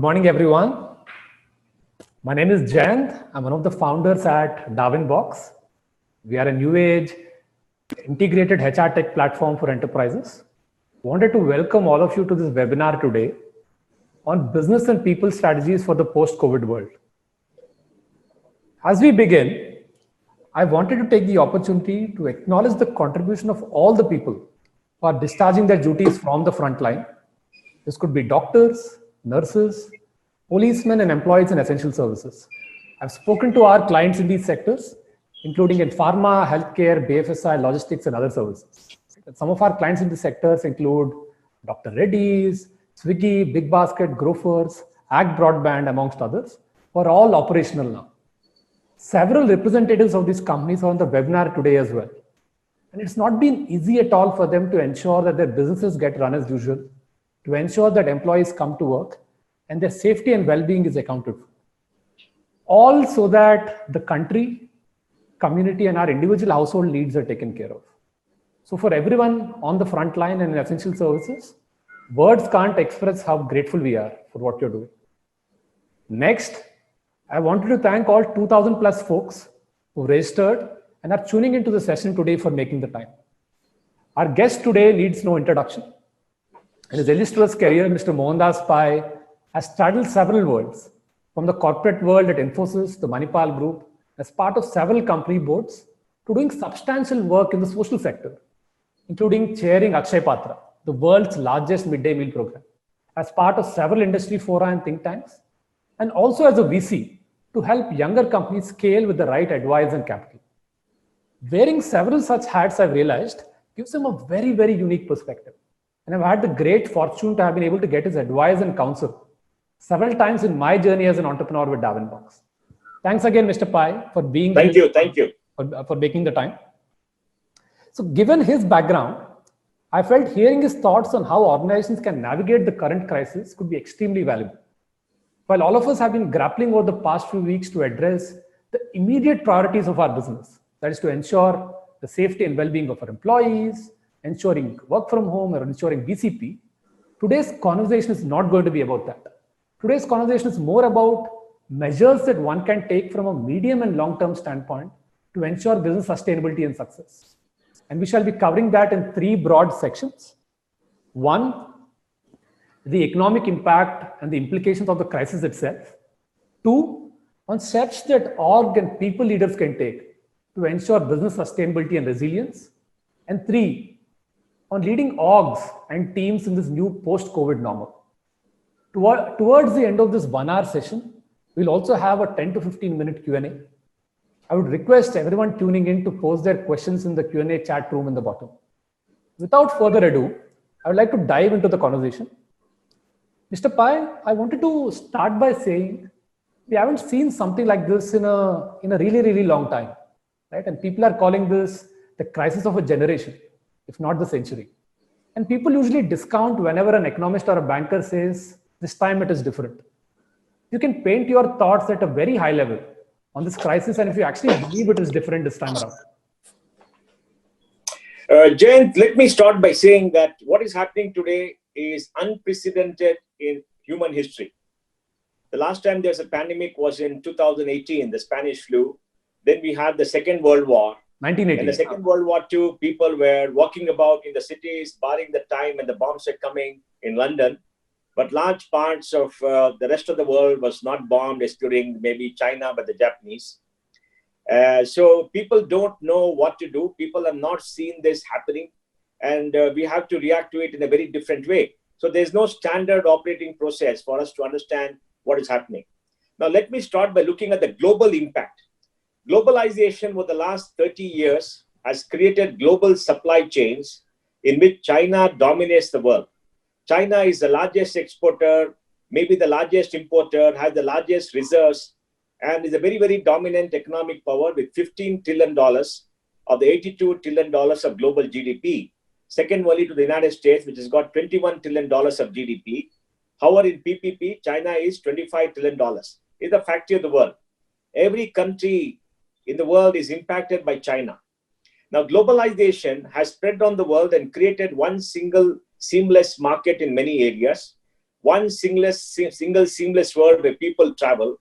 morning, everyone. My name is Jayant. I'm one of the founders at Darwin Box. We are a new age integrated HR tech platform for enterprises. Wanted to welcome all of you to this webinar today on business and people strategies for the post-COVID world. As we begin, I wanted to take the opportunity to acknowledge the contribution of all the people who are discharging their duties from the front line. This could be doctors, nurses, policemen, and employees in essential services. I've spoken to our clients in these sectors, including in pharma, healthcare, BFSI, logistics, and other services. Some of our clients in these sectors include Dr. Reddy's, Swiggy, Big Basket, Grofers, Act Broadband, amongst others, who are all operational now. Several representatives of these companies are on the webinar today as well. And it's not been easy at all for them to ensure that their businesses get run as usual, to ensure that employees come to work and their safety and well-being is accounted for. All so that the country, community, and our individual household needs are taken care of. So for everyone on the front line and in essential services, words can't express how grateful we are for what you're doing. Next, I wanted to thank all 2,000 plus folks who registered and are tuning into the session today for making the time. Our guest today needs no introduction. In his illustrious career, Mr. Mohandas Pai has straddled several worlds, from the corporate world at Infosys, the Manipal group, as part of several company boards, to doing substantial work in the social sector, including chairing Akshay Patra, the world's largest midday meal program, as part of several industry fora and think tanks, and also as a VC to help younger companies scale with the right advice and capital. Wearing several such hats, I've realized, gives him a very, very unique perspective. And I've had the great fortune to have been able to get his advice and counsel several times in my journey as an entrepreneur with Darwin Box. Thanks again, Mr. Pai, for being here. Thank you. For making the time. So given his background, I felt hearing his thoughts on how organizations can navigate the current crisis could be extremely valuable. While all of us have been grappling over the past few weeks to address the immediate priorities of our business, that is to ensure the safety and well-being of our employees, ensuring work from home, or ensuring BCP, today's conversation is not going to be about that. Today's conversation is more about measures that one can take from a medium and long-term standpoint to ensure business sustainability and success. And we shall be covering that in three broad sections. One, the economic impact and the implications of the crisis itself. Two, on steps that org and people leaders can take to ensure business sustainability and resilience. And three, on leading orgs and teams in this new post-COVID normal. Towards the end of this 1 hour session, we'll also have a 10 to 15 minute Q&A. I would request everyone tuning in to post their questions in the Q&A chat room in the bottom. Without further ado, I would like to dive into the conversation. Mr. Pai, I wanted to start by saying we haven't seen something like this in a really, really long time, right? And people are calling this the crisis of a generation, if not the century. And people usually discount whenever an economist or a banker says, this time it is different. You can paint your thoughts at a very high level on this crisis, and if you actually believe it is different this time around. Jayant, let me start by saying that what is happening today is unprecedented in human history. The last time there's a pandemic was in 2018, the Spanish flu. Then we had the Second World War. 1918. In the Second World War II, people were walking about in the cities, barring the time when the bombs were coming in London. But large parts of the rest of the world was not bombed, excluding maybe China, but the Japanese. So people don't know what to do. People have not seen this happening. And we have to react to it in a very different way. So there's no standard operating process for us to understand what is happening. Now, let me start by looking at the global impact. Globalization over the last 30 years has created global supply chains in which China dominates the world. China is the largest exporter, maybe the largest importer, has the largest reserves, and is a very, very dominant economic power with $15 trillion of the $82 trillion of global GDP. Second only to the United States, which has got $21 trillion of GDP. However, in PPP, China is $25 trillion. It's the factory of the world. Every country in the world is impacted by China. Now, globalization has spread around the world and created one single seamless market in many areas. one single seamless world where people travel.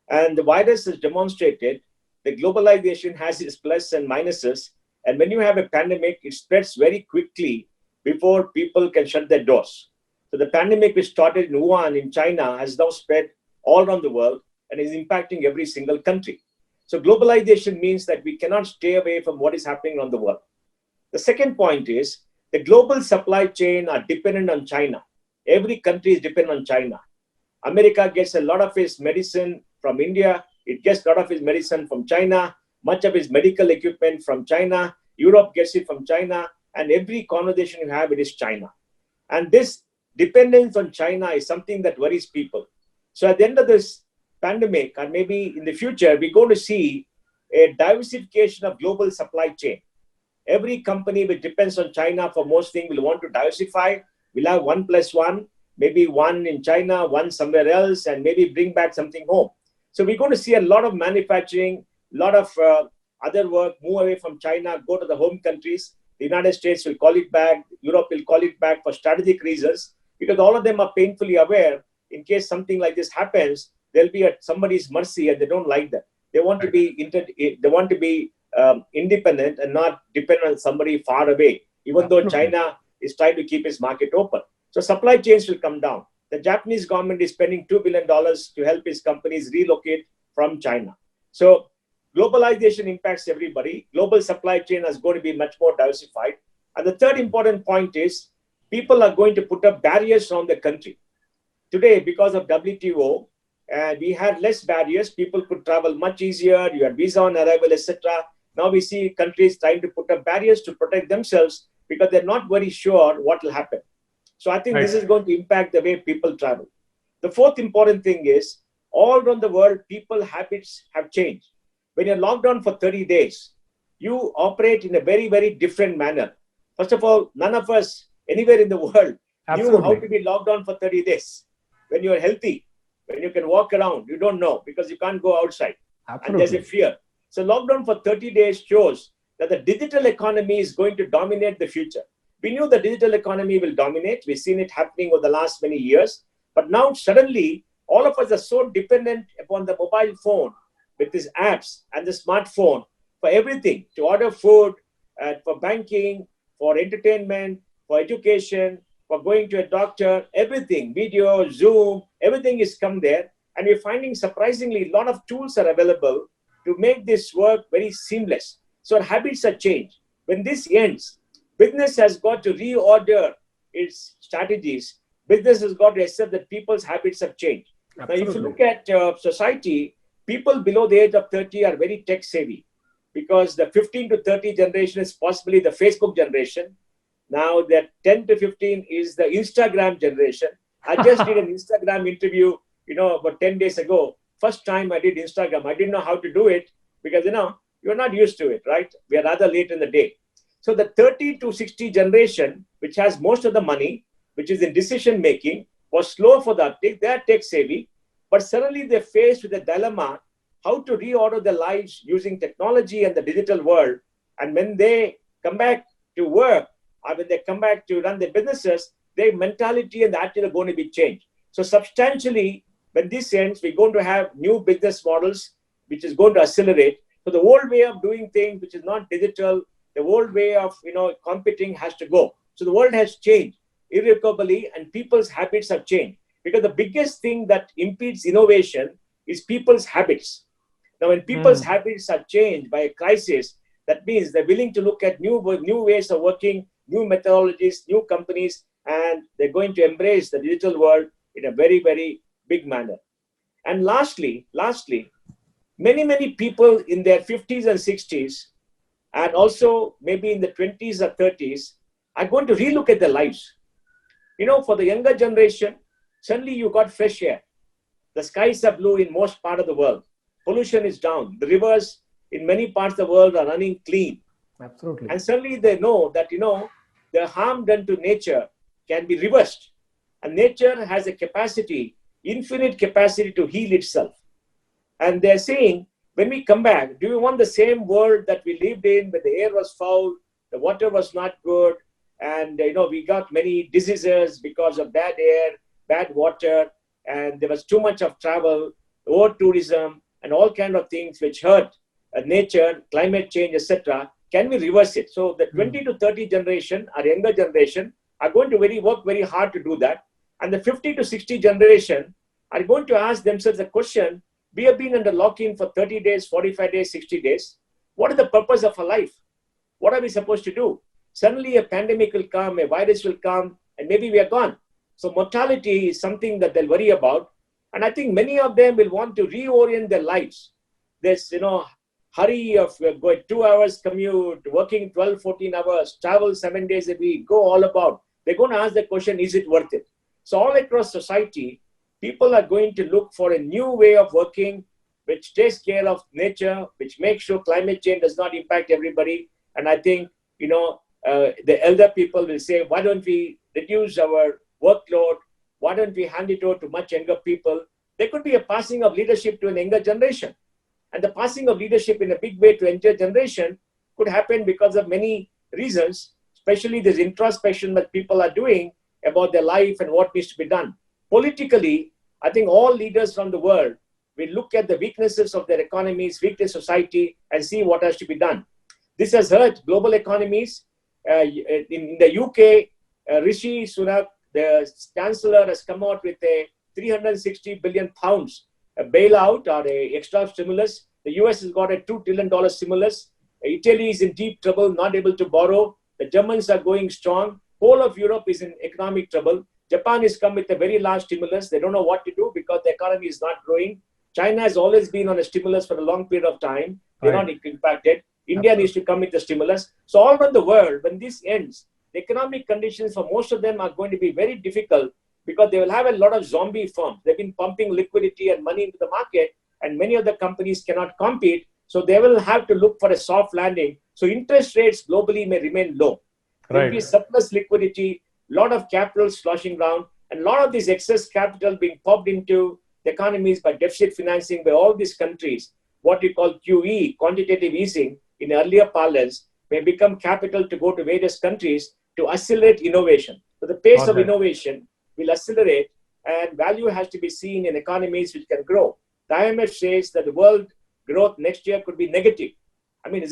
And the virus has demonstrated that globalization has its plus and minuses. And when you have a pandemic, it spreads very quickly before people can shut their doors. So the pandemic, which started in Wuhan in China, has now spread all around the world and is impacting every single country. So globalization means that we cannot stay away from what is happening around the world. The second point is the global supply chain are dependent on China. Every country is dependent on China. America gets a lot of its medicine from India. It gets a lot of its medicine from China. Much of its medical equipment from China. Europe gets it from China. And every conversation you have, it is China. And this dependence on China is something that worries people. So at the end of this pandemic, and maybe in the future, we're going to see a diversification of global supply chain. Every company which depends on China for most things will want to diversify. We'll have 1+1, maybe one in China, one somewhere else, and maybe bring back something home. So we're going to see a lot of manufacturing, a lot of other work move away from China, go to the home countries. The United States will call it back. Europe will call it back for strategic reasons, because all of them are painfully aware in case something like this happens, they'll be at somebody's mercy, and they don't like that. They want to be independent and not dependent on somebody far away, even though China is trying to keep its market open. So supply chains will come down. The Japanese government is spending $2 billion to help its companies relocate from China. So globalization impacts everybody. Global supply chain is going to be much more diversified. And the third important point is people are going to put up barriers around the country. Today, because of WTO, we had less barriers. People could travel much easier. You had visa on arrival, etc. Now we see countries trying to put up barriers to protect themselves because they're not very sure what will happen. So I think this is going to impact the way people travel. The fourth important thing is all around the world, people's habits have changed. When you're locked down for 30 days, you operate in a very, very different manner. First of all, none of us anywhere in the world knew how to be locked down for 30 days. When you're healthy, when you can walk around, you don't know because you can't go outside. And there's a fear. So lockdown for 30 days shows that the digital economy is going to dominate the future. We knew the digital economy will dominate. We've seen it happening over the last many years. But now suddenly, all of us are so dependent upon the mobile phone with these apps and the smartphone for everything, to order food, for banking, for entertainment, for education, for going to a doctor, everything, video, Zoom, everything is come there. And we're finding surprisingly a lot of tools are available to make this work very seamless. So our habits are changed. When this ends, business has got to reorder its strategies. Business has got to accept that people's habits have changed. Absolutely. Now, if you look at society, people below the age of 30 are very tech savvy because the 15 to 30 generation is possibly the Facebook generation. Now that 10 to 15 is the Instagram generation. I just did an Instagram interview, about 10 days ago. First time I did Instagram. I didn't know how to do it because, you're not used to it, right? We are rather late in the day. So the 30 to 60 generation, which has most of the money, which is in decision making, was slow for the uptake. They are tech savvy, but suddenly they're faced with a dilemma how to reorder their lives using technology and the digital world. And when they come back to work, or when they come back to run their businesses, their mentality and the attitude are going to be changed. So substantially, when this ends, we're going to have new business models, which is going to accelerate. So the old way of doing things, which is not digital, the old way of competing has to go. So the world has changed irrevocably, and people's habits have changed. Because the biggest thing that impedes innovation is people's habits. Now, when people's habits are changed by a crisis, that means they're willing to look at new ways of working, new methodologies, new companies, and they're going to embrace the digital world in a very, very big manner. And lastly, many people in their 50s and 60s, and also maybe in the 20s or 30s, are going to relook at their lives. For the younger generation, suddenly you got fresh air. The skies are blue in most part of the world. Pollution is down. The rivers in many parts of the world are running clean. Absolutely. And suddenly they know that, the harm done to nature can be reversed. And nature has a capacity, infinite capacity to heal itself. And they're saying, when we come back, do we want the same world that we lived in where the air was foul, the water was not good, and we got many diseases because of bad air, bad water, and there was too much of travel, over tourism, and all kind of things which hurt nature, climate change, etc. Can we reverse it? So the 20 to 30 generation, our younger generation, are going to work very hard to do that. And the 50 to 60 generation are going to ask themselves the question, we have been under lock-in for 30 days, 45 days, 60 days. What is the purpose of our life? What are we supposed to do? Suddenly a pandemic will come, a virus will come, and maybe we are gone. So mortality is something that they'll worry about. And I think many of them will want to reorient their lives. There's, hurry of going 2 hours commute, working 12, 14 hours, travel 7 days a week, go all about. They're going to ask the question, is it worth it? So all across society, people are going to look for a new way of working, which takes care of nature, which makes sure climate change does not impact everybody. And I think, the elder people will say, why don't we reduce our workload? Why don't we hand it over to much younger people? There could be a passing of leadership to an younger generation. And the passing of leadership in a big way to younger generation could happen because of many reasons, especially this introspection that people are doing about their life and what needs to be done. Politically, I think all leaders from the world will look at the weaknesses of their economies, weakness society, and see what has to be done. This has hurt global economies. In the UK, Rishi Sunak, the Chancellor, has come out with a 360 billion pounds a bailout or a extra stimulus. The US has got a $2 trillion stimulus. Italy is in deep trouble, not able to borrow. The Germans are going strong. Whole of Europe is in economic trouble. Japan has come with a very large stimulus. They don't know what to do because the economy is not growing. China has always been on a stimulus for a long period of time. They're not impacted. India needs to come with the stimulus. So all around the world, when this ends, the economic conditions for most of them are going to be very difficult because they will have a lot of zombie firms. They've been pumping liquidity and money into the market, and many of the companies cannot compete. So they will have to look for a soft landing. So interest rates globally may remain low. There will be surplus liquidity, a lot of capital sloshing around, and a lot of this excess capital being pumped into the economies by deficit financing by all these countries. What we call QE, quantitative easing, in earlier parlance, may become capital to go to various countries to accelerate innovation. So the pace of innovation will accelerate, and value has to be seen in economies which can grow. The IMF says that the world growth next year could be negative. I mean,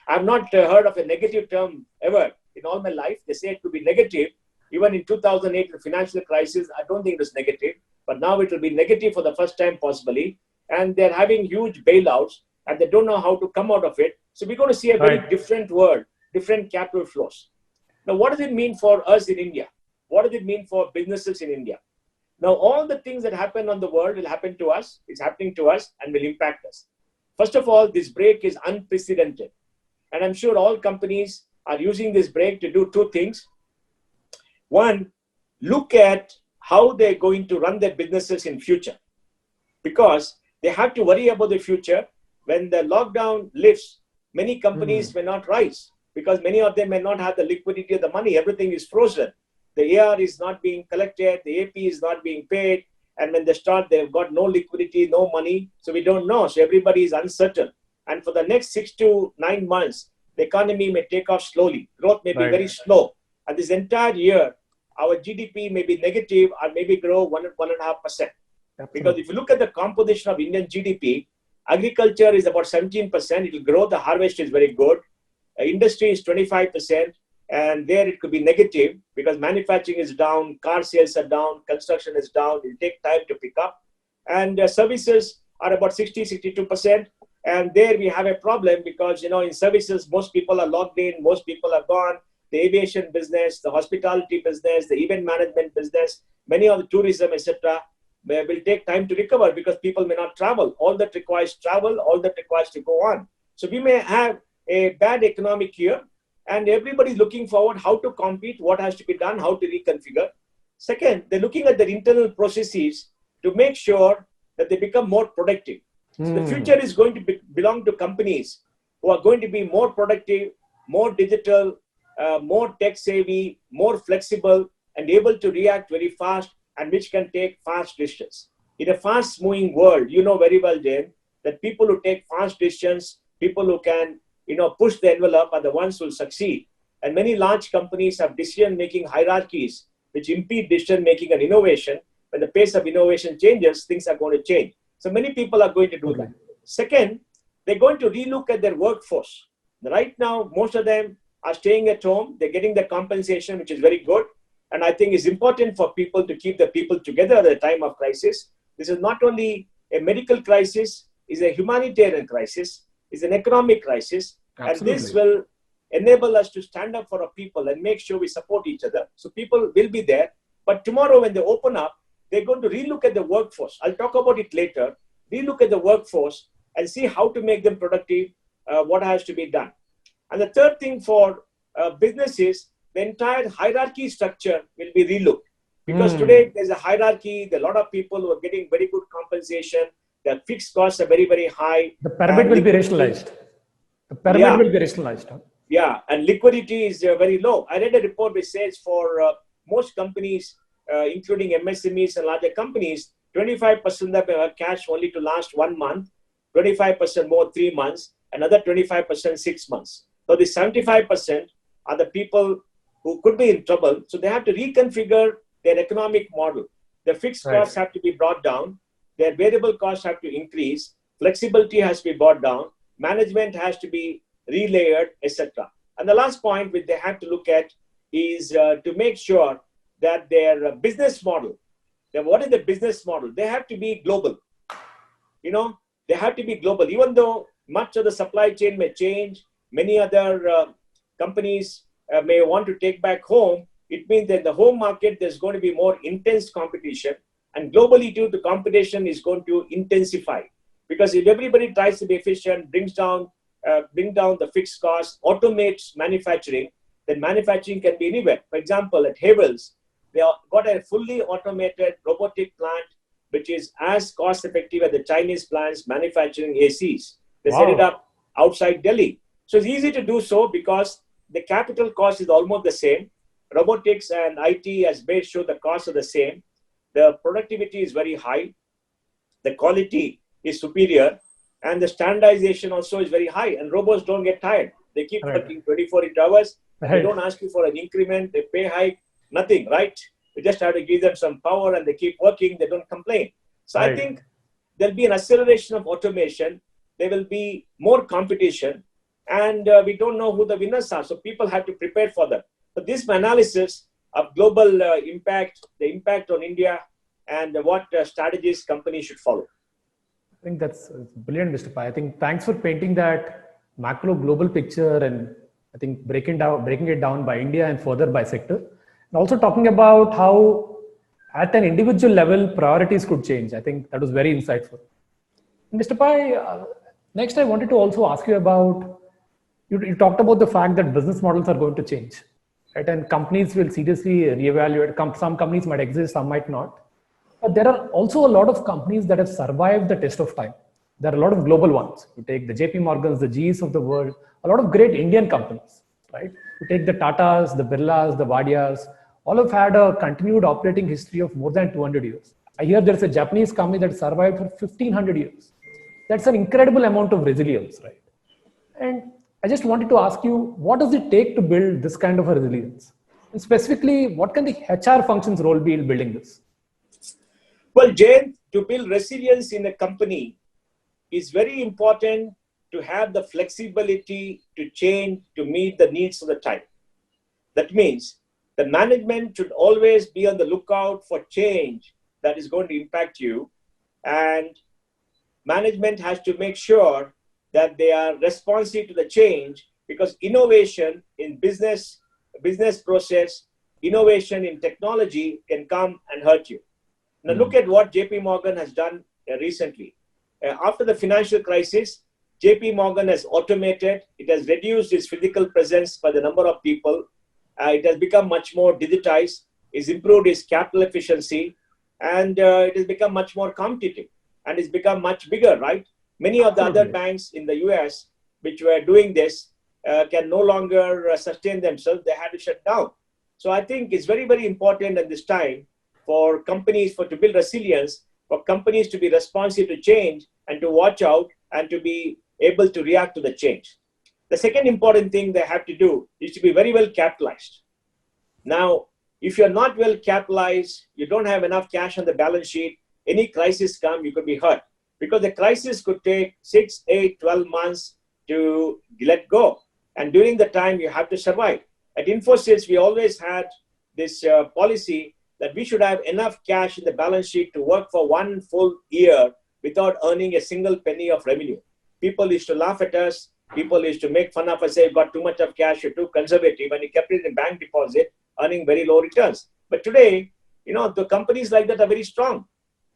I've not heard of a negative term ever in all my life. They say it could be negative. Even in 2008, the financial crisis, I don't think it was negative, but now it will be negative for the first time possibly. And they're having huge bailouts, and they don't know how to come out of it. So we're going to see a very different world, different capital flows. Now, what does it mean for us in India? What does it mean for businesses in India? Now, all the things that happen on the world will happen to us, it's happening to us, and will impact us. First of all, this break is unprecedented. And I'm sure all companies are using this break to do two things. One, look at how they're going to run their businesses in future. Because they have to worry about the future. When the lockdown lifts, many companies may not rise because many of them may not have the liquidity of the money. Everything is frozen. The AR is not being collected. The AP is not being paid. And when they start, they've got no liquidity, no money. So we don't know. So everybody is uncertain. And for the next 6 to 9 months, the economy may take off slowly. Growth may be very slow. And this entire year, our GDP may be negative or maybe grow 1.5%. Because if you look at the composition of Indian GDP, agriculture is about 17%. It will grow. The harvest is very good. Industry is 25%. And there it could be negative because manufacturing is down, car sales are down, construction is down. It will take time to pick up. And services are about 62%. And there we have a problem because, in services, most people are logged in, most people are gone. The aviation business, the hospitality business, the event management business, many of the tourism, etc., will take time to recover because people may not travel. All that requires travel, all that requires to go on. So we may have a bad economic year, and everybody's looking forward how to compete, what has to be done, how to reconfigure. Second, they're looking at their internal processes to make sure that they become more productive. So the future is going to belong to companies who are going to be more productive, more digital, more tech savvy, more flexible, and able to react very fast, and which can take fast decisions. In a fast moving world, you know very well, Jane, that people who take fast decisions, people who can push the envelope are the ones who will succeed. And many large companies have decision-making hierarchies which impede decision-making and innovation. when the pace of innovation changes, things are going to change. So many people are going to do that. Second, they're going to relook at their workforce. Right now, most of them are staying at home. They're getting the compensation, which is very good. And I think it's important for people to keep the people together at a time of crisis. This is not only a medical crisis, it's a humanitarian crisis, it's an economic crisis. Absolutely. And this will enable us to stand up for our people and make sure we support each other. So people will be there. But tomorrow when they open up, they're going to relook at the workforce. I'll talk about it later. Relook at the workforce and see how to make them productive, what has to be done. And the third thing for businesses, the entire hierarchy structure will be relooked. Because today there's a hierarchy, there are a lot of people who are getting very good compensation, their fixed costs are very, very high. The pyramid will be rationalized. The pyramid will be rationalized. Yeah, and liquidity is very low. I read a report which says for most companies, including MSMEs and larger companies, 25% of them have cash only to last 1 month, 25% more 3 months, another 25% 6 months. So the 75% are the people who could be in trouble. So they have to reconfigure their economic model. Their fixed costs have to be brought down. Their variable costs have to increase. Flexibility has to be brought down. Management has to be relayered, etc. And the last point which they have to look at is to make sure that their business model, what is the business model? They have to be global. You know, they have to be global. Even though much of the supply chain may change, many other companies may want to take back home, it means that in the home market, there's going to be more intense competition. And globally, too, the competition is going to intensify. Because if everybody tries to be efficient, bring down the fixed costs, automates manufacturing, then manufacturing can be anywhere. For example, at Havels, they got a fully automated robotic plant, which is as cost effective as the Chinese plants manufacturing ACs. They set it up outside Delhi. So it's easy to do so because the capital cost is almost the same. Robotics and IT as base show the costs are the same. The productivity is very high. The quality is superior. And the standardization also is very high. And robots don't get tired. They keep working 24 hours. They don't ask you for an increment. They pay high. Nothing, right? You just have to give them some power and they keep working. They don't complain. So I think there'll be an acceleration of automation. There will be more competition. And we don't know who the winners are. So people have to prepare for that. So this analysis of global impact, the impact on India, and what strategies companies should follow. I think that's brilliant, Mr. Pai. I think thanks for painting that macro global picture and I think breaking it down by India and further by sector. And also talking about how at an individual level, priorities could change. I think that was very insightful. Mr. Pai, next I wanted to also ask you about, you talked about the fact that business models are going to change. Right? And companies will seriously reevaluate. Some companies might exist, some might not. But there are also a lot of companies that have survived the test of time. There are a lot of global ones. You take the JP Morgans, the GEs of the world, a lot of great Indian companies, right? You take the Tatas, the Birlas, the Vadias, all have had a continued operating history of more than 200 years. I hear there's a Japanese company that survived for 1500 years. That's an incredible amount of resilience, right? And I just wanted to ask you, what does it take to build this kind of a resilience? And specifically, what can the HR functions role be in building this? Well, Jane, to build resilience in a company is very important to have the flexibility to change to meet the needs of the time. That means the management should always be on the lookout for change that is going to impact you. And management has to make sure that they are responsive to the change, because innovation in business process, innovation in technology can come and hurt you. Now look at what JP Morgan has done recently. After the financial crisis, JP Morgan has automated, it has reduced its physical presence by the number of people. It has become much more digitized, it's improved its capital efficiency, and it has become much more competitive and it's become much bigger, right? Many of the other banks in the US, which were doing this, can no longer sustain themselves. They had to shut down. So I think it's very, very important at this time for companies to build resilience, for companies to be responsive to change and to watch out and to be able to react to the change. The second important thing they have to do is to be very well capitalized. Now, if you're not well capitalized, you don't have enough cash on the balance sheet, any crisis come, you could be hurt. Because the crisis could take 6, 8, 12 months to let go. And during the time, you have to survive. At Infosys, we always had this policy that we should have enough cash in the balance sheet to work for 1 full year without earning a single penny of revenue. People used to laugh at us. People used to make fun of us, say, you've got too much of cash, you're too conservative, and you kept it in bank deposit, earning very low returns. But today, the companies like that are very strong.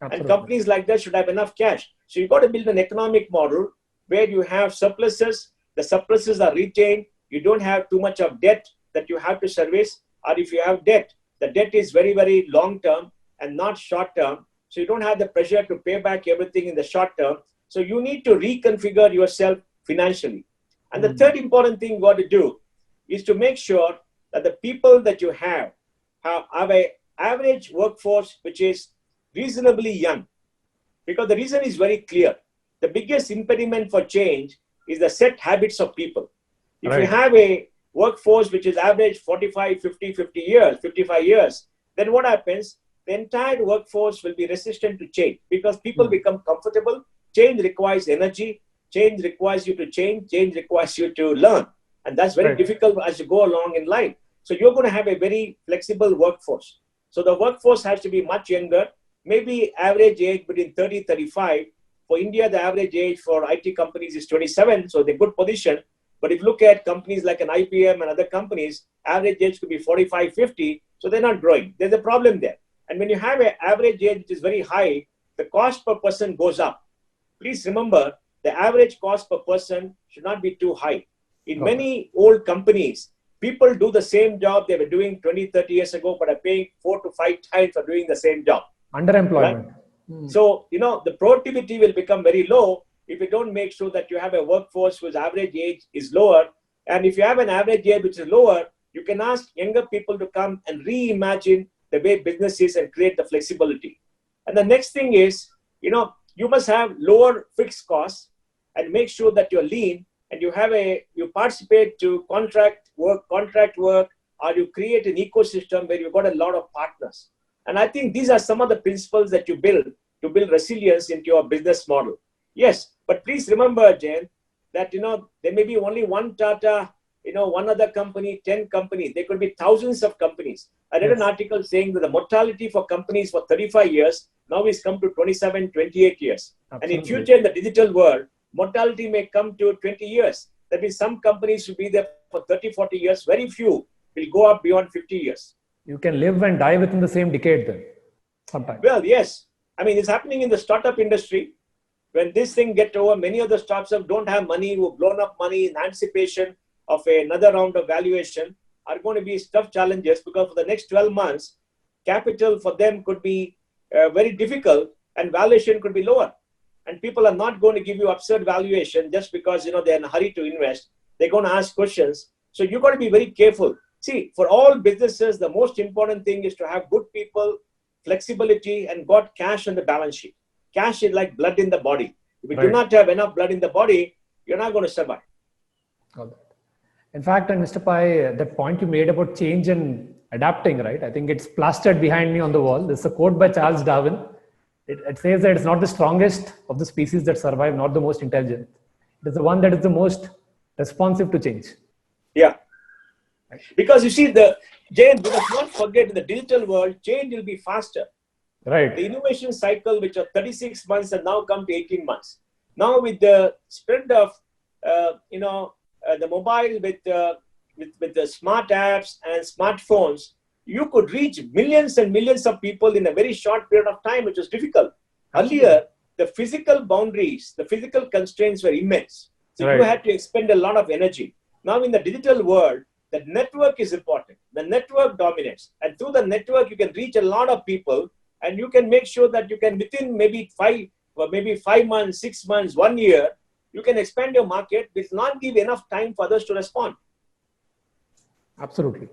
Absolutely. And companies like that should have enough cash. So you've got to build an economic model where you have surpluses, the surpluses are retained, you don't have too much of debt that you have to service, or if you have debt, the debt is very, very long term and not short term. So you don't have the pressure to pay back everything in the short term. So you need to reconfigure yourself financially. And the third important thing you got to do is to make sure that the people that you have an average workforce which is reasonably young. Because the reason is very clear. The biggest impediment for change is the set habits of people. If you have a workforce which is average 45, 50 years, 55 years, then what happens? The entire workforce will be resistant to change because people become comfortable. Change requires energy. Change requires you to change. Change requires you to learn. And that's very difficult as you go along in life. So you're going to have a very flexible workforce. So the workforce has to be much younger, maybe average age between 30, 35. For India, the average age for IT companies is 27, so they're good position. But if you look at companies like an IBM and other companies, average age could be 45, 50, so they're not growing. There's a problem there. And when you have an average age which is very high, the cost per person goes up. Please remember, the average cost per person should not be too high. In many old companies, people do the same job they were doing 20, 30 years ago, but are paying 4 to 5 times for doing the same job. Underemployment. Right? So, the productivity will become very low if you don't make sure that you have a workforce whose average age is lower. And if you have an average age which is lower, you can ask younger people to come and reimagine the way business is and create the flexibility. And the next thing is, you must have lower fixed costs and make sure that you're lean and you participate to contract work, or you create an ecosystem where you've got a lot of partners. And I think these are some of the principles that you build to build resilience into your business model. Yes, but please remember, Jane, that, there may be only one Tata, one other company, 10 companies. There could be thousands of companies. I read an article saying that the mortality for companies for 35 years now is come to 27, 28 years. Absolutely. And in future, in the digital world, mortality may come to 20 years. That means some companies will be there for 30, 40 years. Very few will go up beyond 50 years. You can live and die within the same decade then, sometimes. Well, yes. I mean, it's happening in the startup industry. When this thing gets over, many of the startups don't have money, who've blown up money in anticipation of another round of valuation, are going to be tough challenges because for the next 12 months, capital for them could be very difficult and valuation could be lower. And people are not going to give you absurd valuation just because, they're in a hurry to invest. They're going to ask questions. So you've got to be very careful. See, for all businesses, the most important thing is to have good people, flexibility, and got cash on the balance sheet. Cash is like blood in the body. If you do not have enough blood in the body, you're not going to survive. Got that. In fact, and Mr. Pai, that point you made about change and adapting, right? I think it's plastered behind me on the wall. There's a quote by Charles Darwin. It says that it's not the strongest of the species that survive, not the most intelligent. It is the one that is the most responsive to change. Yeah. Because you see, Jane, we must not forget in the digital world, change will be faster. Right. The innovation cycle, which are 36 months, has now come to 18 months. Now, with the spread of, the mobile with the smart apps and smartphones, you could reach millions and millions of people in a very short period of time, which was difficult. Earlier, the physical boundaries, the physical constraints were immense. So you had to expend a lot of energy. Now, in the digital world, the network is important. The network dominates. And through the network, you can reach a lot of people. And you can make sure that you can, within maybe 5 months, 6 months, 1 year, you can expand your market, which will not give enough time for others to respond. Absolutely.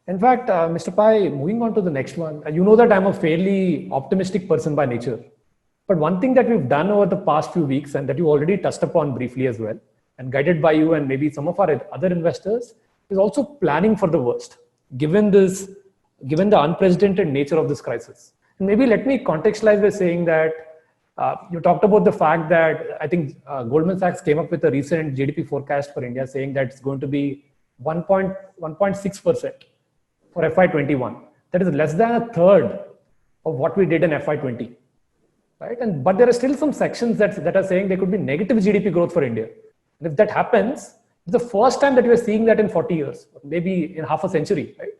In fact, Mr. Pai, moving on to the next one, you know that I'm a fairly optimistic person by nature. But one thing that we've done over the past few weeks, and that you already touched upon briefly as well, and guided by you and maybe some of our other investors, is also planning for the worst. given the unprecedented nature of this crisis. And maybe let me contextualize by saying that you talked about the fact that I think Goldman Sachs came up with a recent GDP forecast for India saying that it's going to be 1.6% for FY21. That is less than a third of what we did in FY20. Right? But there are still some sections that are saying there could be negative GDP growth for India. And if that happens, it's the first time that we are seeing that in 40 years, maybe in half a century. Right?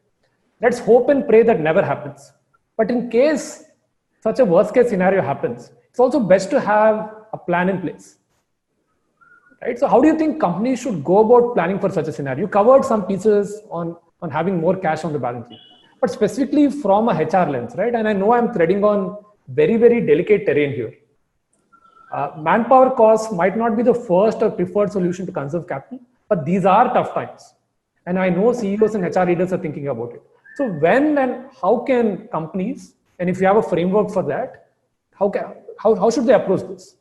Let's hope and pray that never happens. But in case such a worst case scenario happens, it's also best to have a plan in place. Right? So how do you think companies should go about planning for such a scenario? You covered some pieces on having more cash on the balance sheet, but specifically from a HR lens, right? And I know I'm treading on very, very delicate terrain here. Manpower costs might not be the first or preferred solution to conserve capital, but these are tough times. And I know CEOs and HR leaders are thinking about it. So when and how can companies, and if you have a framework for that, how should they approach this?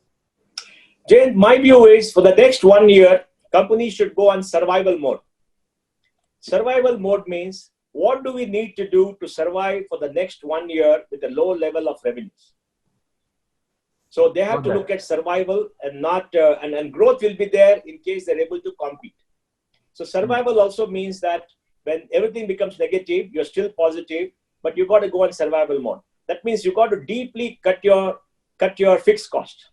Jane, my view is for the next 1 year, companies should go on survival mode. Survival mode means what do we need to do to survive for the next 1 year with a low level of revenues? So they have to look at survival and not, and growth will be there in case they're able to compete. So survival also means that when everything becomes negative, you're still positive, but you got to go on survival mode. That means you got to deeply cut your fixed cost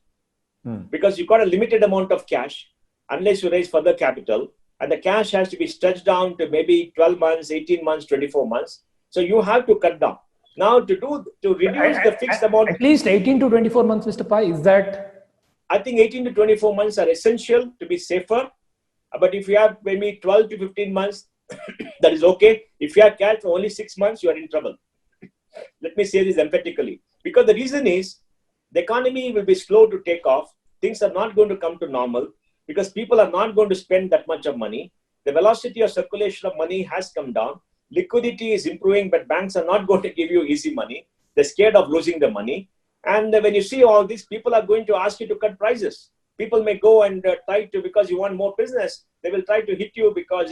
because you got a limited amount of cash unless you raise further capital. And the cash has to be stretched down to maybe 12 months, 18 months, 24 months. So you have to cut down. Now to reduce the fixed amount. At least 18 to 24 months, Mr. Pai, is that? I think 18 to 24 months are essential to be safer. But if you have maybe 12 to 15 months, that is okay. If you have cash for only 6 months, you are in trouble. Let me say this emphatically. Because the reason is the economy will be slow to take off. Things are not going to come to normal. Because people are not going to spend that much of money. The velocity of circulation of money has come down. Liquidity is improving, but banks are not going to give you easy money. They're scared of losing the money. And when you see all this, people are going to ask you to cut prices. People may go and try to, because you want more business, they will try to hit you because,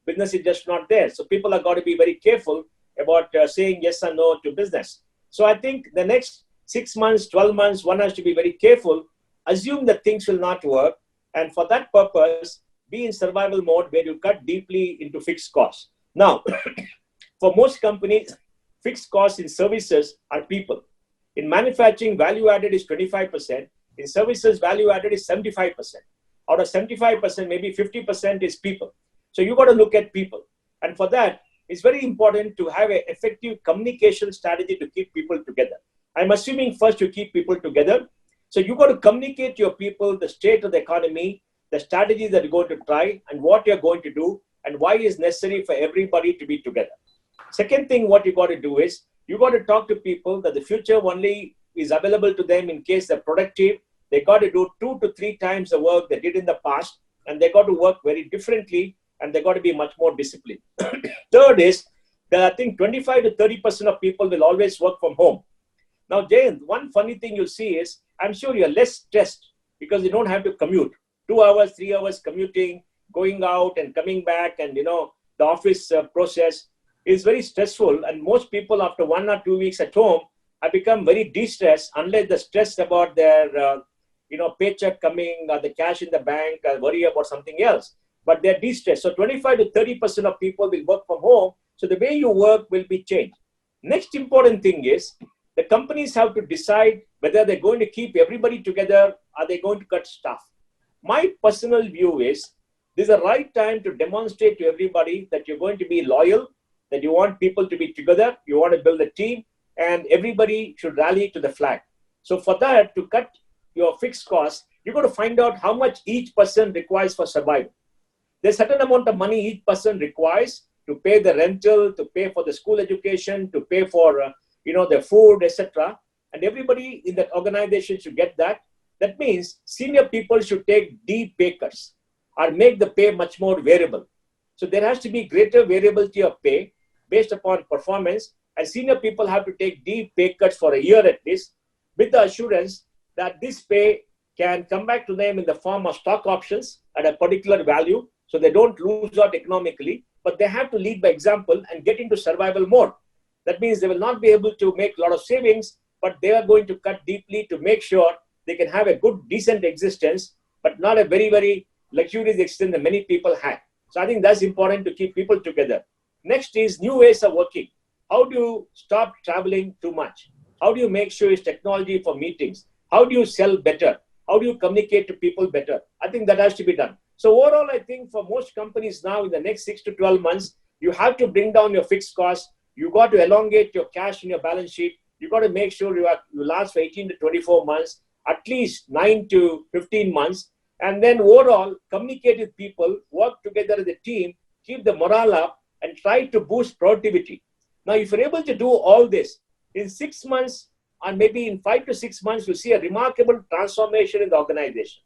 business is just not there. So people are going to be very careful about saying yes or no to business. So I think the next 6 months, 12 months, one has to be very careful, assume that things will not work. And for that purpose, be in survival mode where you cut deeply into fixed costs. Now, for most companies, fixed costs in services are people. In manufacturing, value added is 25%. In services, value added is 75%. Out of 75%, maybe 50% is people. So you got to look at people. And for that, it's very important to have an effective communication strategy to keep people together. I'm assuming first you keep people together. So you got to communicate to your people the state of the economy, the strategies that you're going to try, and what you're going to do, and why it's necessary for everybody to be together. Second thing, what you got to do is you got to talk to people that the future only is available to them in case they're productive. They got to do 2 to 3 times the work they did in the past, and they got to work very differently, and they got to be much more disciplined. Third is that I think 25 to 30% of people will always work from home. Now, Jayant, one funny thing you'll see is I'm sure you're less stressed because you don't have to commute. 2 hours, 3 hours commuting, going out and coming back, and the office process is very stressful. And most people after 1 or 2 weeks at home have become very de-stressed unless they're stressed about their paycheck coming or the cash in the bank or worry about something else. But they're de-stressed. So 25 to 30% of people will work from home. So the way you work will be changed. Next important thing is the companies have to decide whether they're going to keep everybody together or they're going to cut staff. My personal view is this is the right time to demonstrate to everybody that you're going to be loyal, that you want people to be together, you want to build a team, and everybody should rally to the flag. So for that, to cut your fixed costs, you've got to find out how much each person requires for survival. There's a certain amount of money each person requires to pay the rental, to pay for the school education, to pay for their food, etc. And everybody in that organization should get that. That means senior people should take deep pay cuts or make the pay much more variable. So there has to be greater variability of pay based upon performance, and senior people have to take deep pay cuts for a year at least with the assurance that this pay can come back to them in the form of stock options at a particular value so they don't lose out economically. but they have to lead by example and get into survival mode. That means they will not be able to make a lot of savings, but they are going to cut deeply to make sure they can have a good, decent existence, but not a very, very luxurious existence that many people have. So I think that's important to keep people together. Next is new ways of working. How do you stop traveling too much? How do you make sure it's technology for meetings? How do you sell better? How do you communicate to people better? I think that has to be done. So overall, I think for most companies now in the next 6 to 12 months, you have to bring down your fixed costs. You got to elongate your cash in your balance sheet. You got to make sure you last for 18 to 24 months, at least 9 to 15 months. And then overall, communicate with people, work together as a team, keep the morale up, and try to boost productivity. Now, if you're able to do all this, in 6 months, and maybe in 5 to 6 months, you'll see a remarkable transformation in the organization.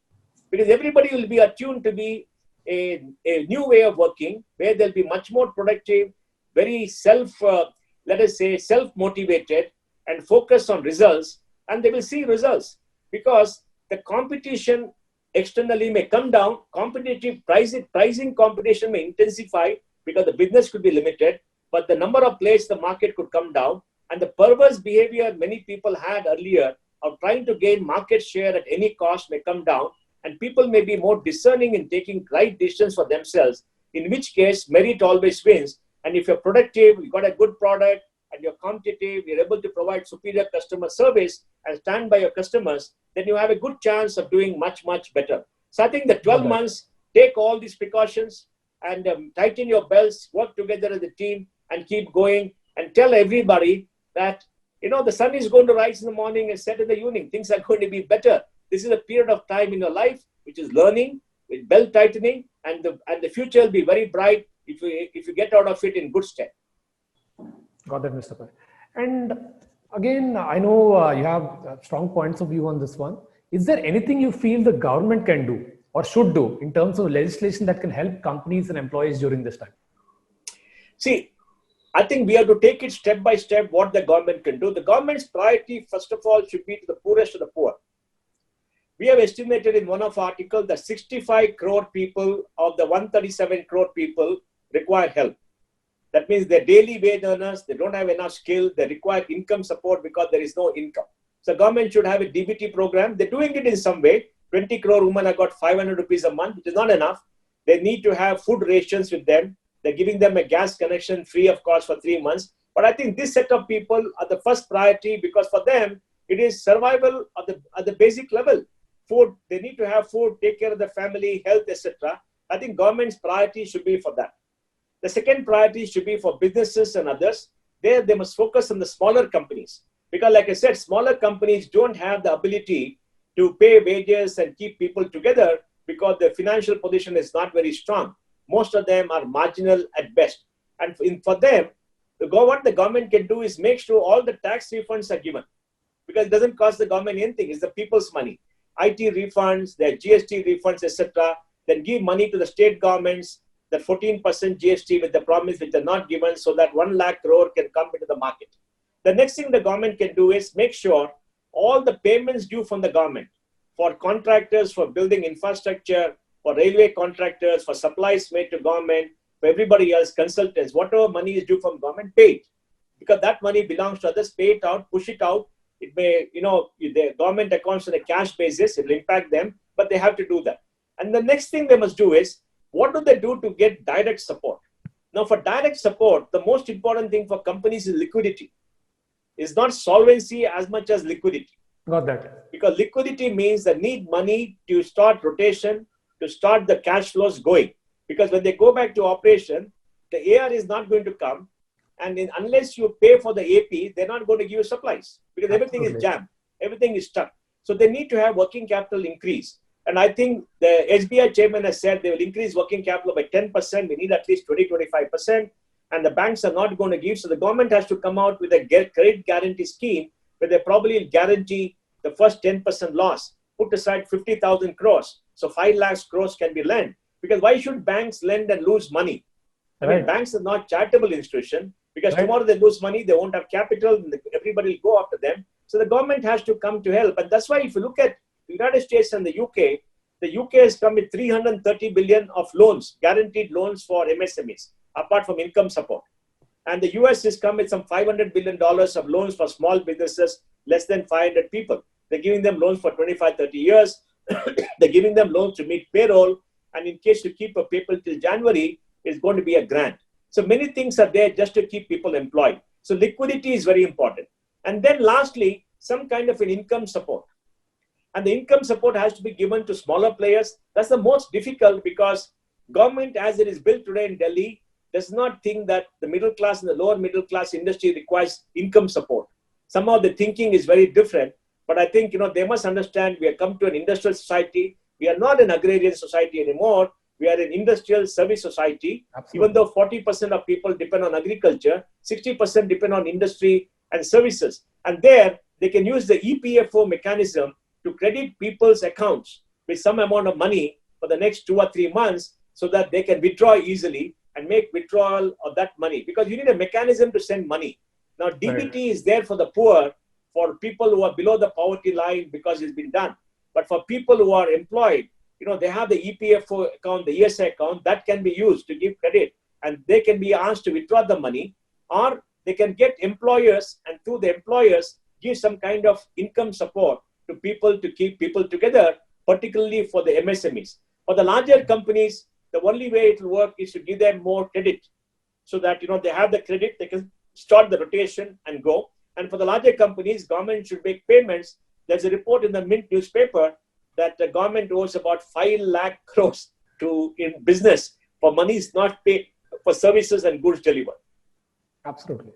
Because everybody will be attuned to be a new way of working, where they'll be much more productive, very self-motivated, and focused on results, and they will see results. Because the competition externally may come down, competitive pricing competition may intensify because the business could be limited, but the number of players in the market could come down, and the perverse behavior many people had earlier of trying to gain market share at any cost may come down, and people may be more discerning in taking right decisions for themselves, in which case merit always wins. And if you're productive, you've got a good product, and you're competitive, you're able to provide superior customer service and stand by your customers, then you have a good chance of doing much, much better. So I think the 12 months, take all these precautions and tighten your belts, work together as a team, and keep going, and tell everybody that, the sun is going to rise in the morning and set in the evening. Things are going to be better. This is a period of time in your life, which is learning, with belt tightening, and the future will be very bright if you get out of it in good stead. Got that, Mr. Pai. And again, I know you have strong points of view on this one. Is there anything you feel the government can do or should do in terms of legislation that can help companies and employees during this time? See, I think we have to take it step by step what the government can do. The government's priority, first of all, should be to the poorest of the poor. We have estimated in one of our articles that 65 crore people of the 137 crore people require help. That means they're daily wage earners, they don't have enough skill, they require income support because there is no income. So government should have a DBT program. They're doing it in some way. 20 crore women have got 500 rupees a month, which is not enough. They need to have food rations with them. They're giving them a gas connection free of cost for 3 months. But I think this set of people are the first priority, because for them, it is survival at the basic level. Food, they need to have food, take care of the family, health, etc. I think government's priority should be for that. The second priority should be for businesses and others. There, they must focus on the smaller companies. Because like I said, smaller companies don't have the ability to pay wages and keep people together because their financial position is not very strong. Most of them are marginal at best. And for them, what the government can do is make sure all the tax refunds are given. Because it doesn't cost the government anything. It's the people's money. IT refunds, their GST refunds, etc. Then give money to the state governments, that 14% GST with the promise which are not given, so that 1 lakh crore can come into the market. The next thing the government can do is make sure all the payments due from the government for contractors, for building infrastructure, for railway contractors, for supplies made to government, for everybody else, consultants, whatever money is due from government, pay it. Because that money belongs to others, pay it out, push it out. It may, the government accounts on a cash basis, it will impact them, but they have to do that. And the next thing they must do is, what do they do to get direct support? Now, for direct support, the most important thing for companies is liquidity. It's not solvency as much as liquidity. Got that. Because liquidity means they need money to start rotation, to start the cash flows going. Because when they go back to operation, the AR is not going to come. And unless you pay for the AP, they're not going to give you supplies. Because everything is jammed. Everything is stuck. So they need to have working capital increase. And I think the SBI chairman has said they will increase working capital by 10%. We need at least 20-25%. And the banks are not going to give. So the government has to come out with a credit guarantee scheme where they probably guarantee the first 10% loss. Put aside 50,000 crores. So 5 lakhs crores can be lent. Because why should banks lend and lose money? I mean, banks are not charitable institution. Because tomorrow they lose money, they won't have capital, everybody will go after them. So the government has to come to help. And that's why if you look at the United States and the UK has come with 330 billion of loans, guaranteed loans for MSMEs. apart from income support. And the US has come with some $500 billion of loans for small businesses, less than 500 people. They're giving them loans for 25, 30 years. They're giving them loans to meet payroll. And in case to keep people till January, it's going to be a grant. So many things are there just to keep people employed. So liquidity is very important. And then lastly, some kind of an income support. And the income support has to be given to smaller players. That's the most difficult because government as it is built today in Delhi does not think that the middle class and the lower middle class industry requires income support. Somehow the thinking is very different. But I think, they must understand we have come to an industrial society. We are not an agrarian society anymore. We are an industrial service society. Absolutely. Even though 40% of people depend on agriculture, 60% depend on industry and services. And there, they can use the EPFO mechanism to credit people's accounts with some amount of money for the next 2 or 3 months so that they can withdraw easily and make withdrawal of that money. Because you need a mechanism to send money. Now, DBT is there for the poor, for people who are below the poverty line because it's been done. But for people who are employed, they have the EPFO account, the ESI account, that can be used to give credit. And they can be asked to withdraw the money, or they can get employers and through the employers give some kind of income support to people to keep people together, particularly for the MSMEs. For the larger companies, the only way it will work is to give them more credit so that, they have the credit, they can start the rotation and go. And for the larger companies, government should make payments. There's a report in the Mint newspaper that the government owes about 5 lakh crores in business for money is not paid for services and goods delivered. Absolutely.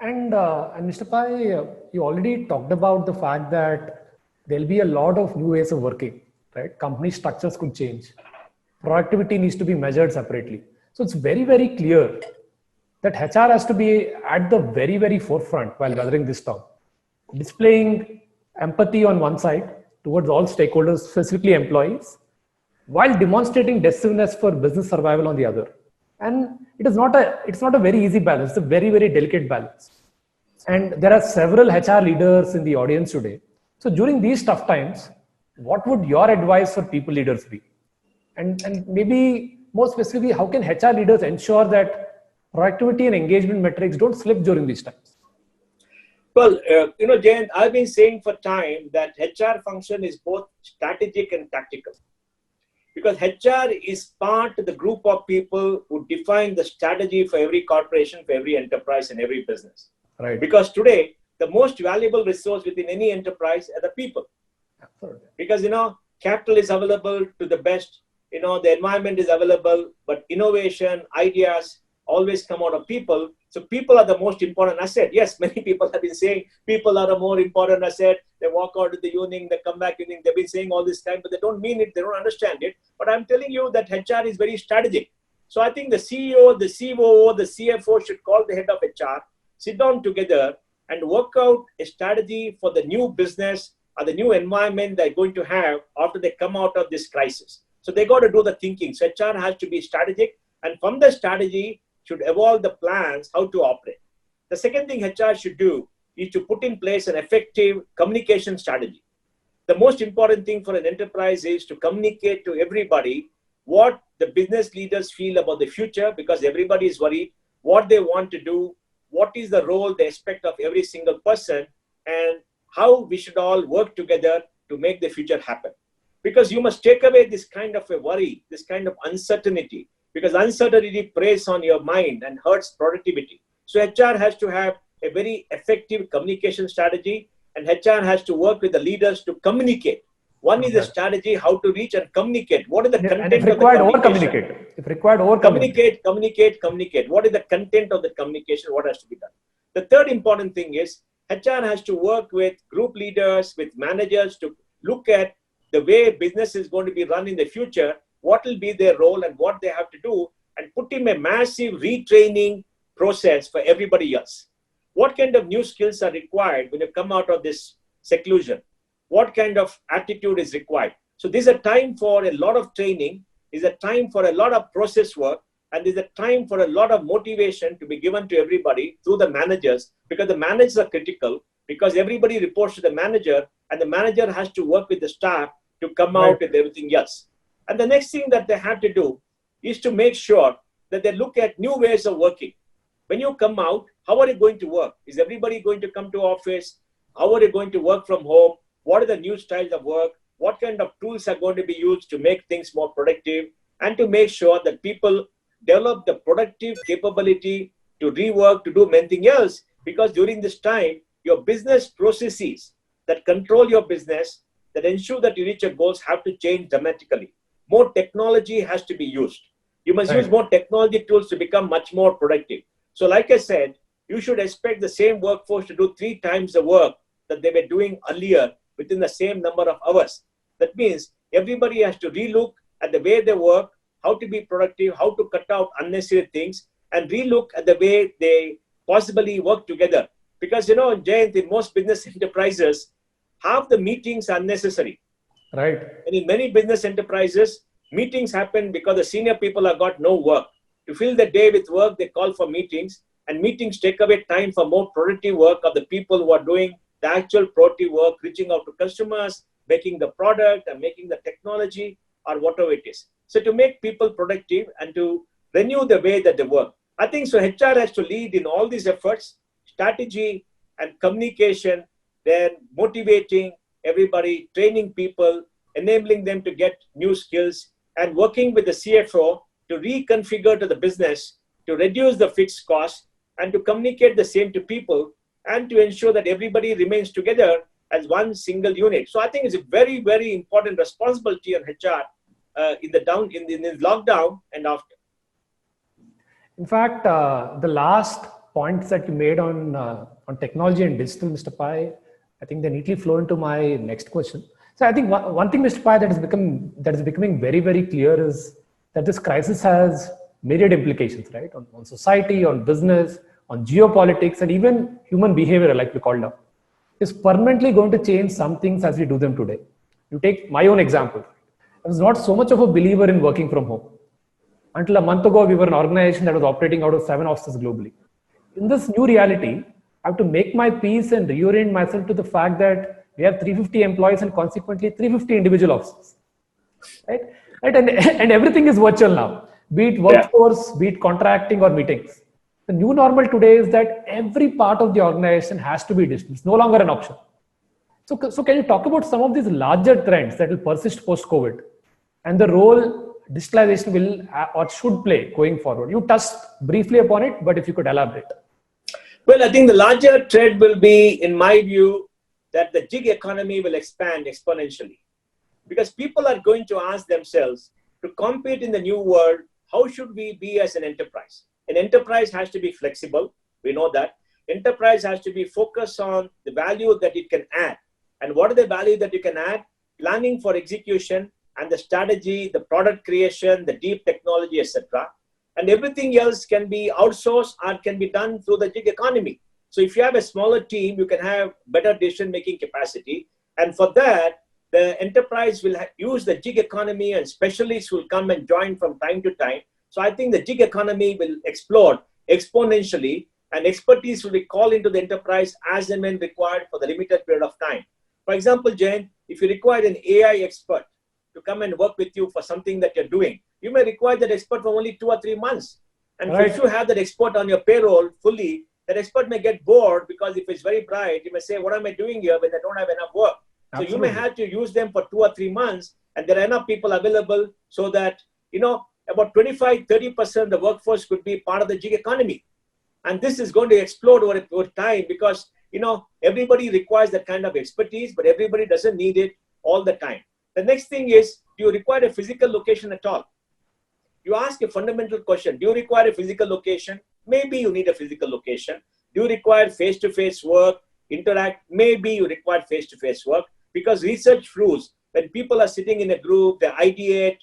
And Mr. Pai, you already talked about the fact that there'll be a lot of new ways of working, right? Company structures could change. Productivity needs to be measured separately. So it's very, very clear that HR has to be at the very, very forefront while weathering this storm, displaying empathy on one side towards all stakeholders, specifically employees, while demonstrating decisiveness for business survival on the other. And it's not a very easy balance. It's a very, very delicate balance. And there are several HR leaders in the audience today. So during these tough times, what would your advice for people leaders be? And maybe more specifically, how can HR leaders ensure that productivity and engagement metrics don't slip during these times? Well, Jayant, I've been saying for time that HR function is both strategic and tactical. Because HR is part of the group of people who define the strategy for every corporation, for every enterprise and every business. Right. Because today, the most valuable resource within any enterprise are the people. Absolutely. Because, capital is available to the best, the environment is available, but innovation, ideas always come out of people. So people are the most important asset. Yes, many people have been saying people are a more important asset. They walk out of the union, they come back union. They've been saying all this time, but they don't mean it. They don't understand it. But I'm telling you that HR is very strategic. So I think the CEO, the COO, the CFO should call the head of HR, sit down together and work out a strategy for the new business or the new environment they're going to have after they come out of this crisis. So they got to do the thinking. So HR has to be strategic, and from the strategy should evolve the plans how to operate. The second thing HR should do is to put in place an effective communication strategy. The most important thing for an enterprise is to communicate to everybody what the business leaders feel about the future, because everybody is worried, what they want to do, what is the role they expect of every single person, and how we should all work together to make the future happen. Because you must take away this kind of a worry, this kind of uncertainty, because uncertainty preys on your mind and hurts productivity. So HR has to have a very effective communication strategy, and HR has to work with the leaders to communicate. One is the strategy, how to reach and communicate. What is the content of the communication? If required, communicate. What is the content of the communication? What has to be done? The third important thing is HR has to work with group leaders, with managers to look at the way business is going to be run in the future, what will be their role and what they have to do, and put in a massive retraining process for everybody else. What kind of new skills are required when you come out of this seclusion? What kind of attitude is required? So this is a time for a lot of training, is a time for a lot of process work, and there's a time for a lot of motivation to be given to everybody through the managers, because the managers are critical, because everybody reports to the manager, and the manager has to work with the staff to come out with everything else. And the next thing that they have to do is to make sure that they look at new ways of working. When you come out, how are you going to work? Is everybody going to come to office? How are you going to work from home? What are the new styles of work? What kind of tools are going to be used to make things more productive and to make sure that people develop the productive capability to rework, to do anything else? Because during this time, your business processes that control your business, that ensure that you reach your goals, have to change dramatically. More technology has to be used. You must use more technology tools to become much more productive. So like I said, you should expect the same workforce to do 3 times the work that they were doing earlier within the same number of hours. That means everybody has to relook at the way they work, how to be productive, how to cut out unnecessary things, and relook at the way they possibly work together. Because, Jayant, in most business enterprises, half the meetings are necessary. Right. And in many business enterprises, meetings happen because the senior people have got no work. To fill the day with work, they call for meetings, and meetings take away time for more productive work of the people who are doing the actual productive work, reaching out to customers, making the product and making the technology or whatever it is. So to make people productive and to renew the way that they work. I think so HR has to lead in all these efforts, strategy and communication, then motivating everybody, training people, enabling them to get new skills, and working with the CFO to reconfigure to the business, to reduce the fixed cost, and to communicate the same to people, and to ensure that everybody remains together as one single unit. So I think it's a very, very important responsibility on HR in the lockdown and after. In fact, the last points that you made on technology and digital, Mr. Pai, I think they neatly flow into my next question. So I think one thing, Mr. Pai, that is becoming very, very clear is that this crisis has myriad implications, right? On society, on business, on geopolitics, and even human behavior, like we called out. Is permanently going to change some things as we do them today. You take my own example. I was not so much of a believer in working from home. Until a month ago, we were an organization that was operating out of 7 offices globally. In this new reality, I have to make my peace and reorient myself to the fact that we have 350 employees and consequently 350 individual offices. Right? And everything is virtual now, be it workforce, be it contracting or meetings. The new normal today is that every part of the organization has to be digital. It's no longer an option. So can you talk about some of these larger trends that will persist post-COVID and the role digitalization will or should play going forward? You touched briefly upon it, but if you could elaborate. Well, I think the larger trend will be, in my view, that the gig economy will expand exponentially. Because people are going to ask themselves, to compete in the new world, how should we be as an enterprise? An enterprise has to be flexible. We know that. Enterprise has to be focused on the value that it can add. And what are the value that you can add? Planning for execution and the strategy, the product creation, the deep technology, etc. And everything else can be outsourced or can be done through the gig economy. So if you have a smaller team, you can have better decision-making capacity. And for that, the enterprise will use the gig economy and specialists will come and join from time to time. So I think the gig economy will explode exponentially and expertise will be called into the enterprise as and when required for the limited period of time. For example, Jane, if you require an AI expert to come and work with you for something that you're doing, you may require that expert for only 2 or 3 months. And if you have that expert on your payroll fully, that expert may get bored because if it's very bright, you may say, what am I doing here when I don't have enough work? Absolutely. So you may have to use them for 2 or 3 months and there are enough people available so that, about 25-30% of the workforce could be part of the gig economy. And this is going to explode over time because, everybody requires that kind of expertise, but everybody doesn't need it all the time. The next thing is, do you require a physical location at all? You ask a fundamental question. Do you require a physical location? Maybe you need a physical location. Do you require face-to-face work, interact? Maybe you require face-to-face work because research proves when people are sitting in a group, they ideate,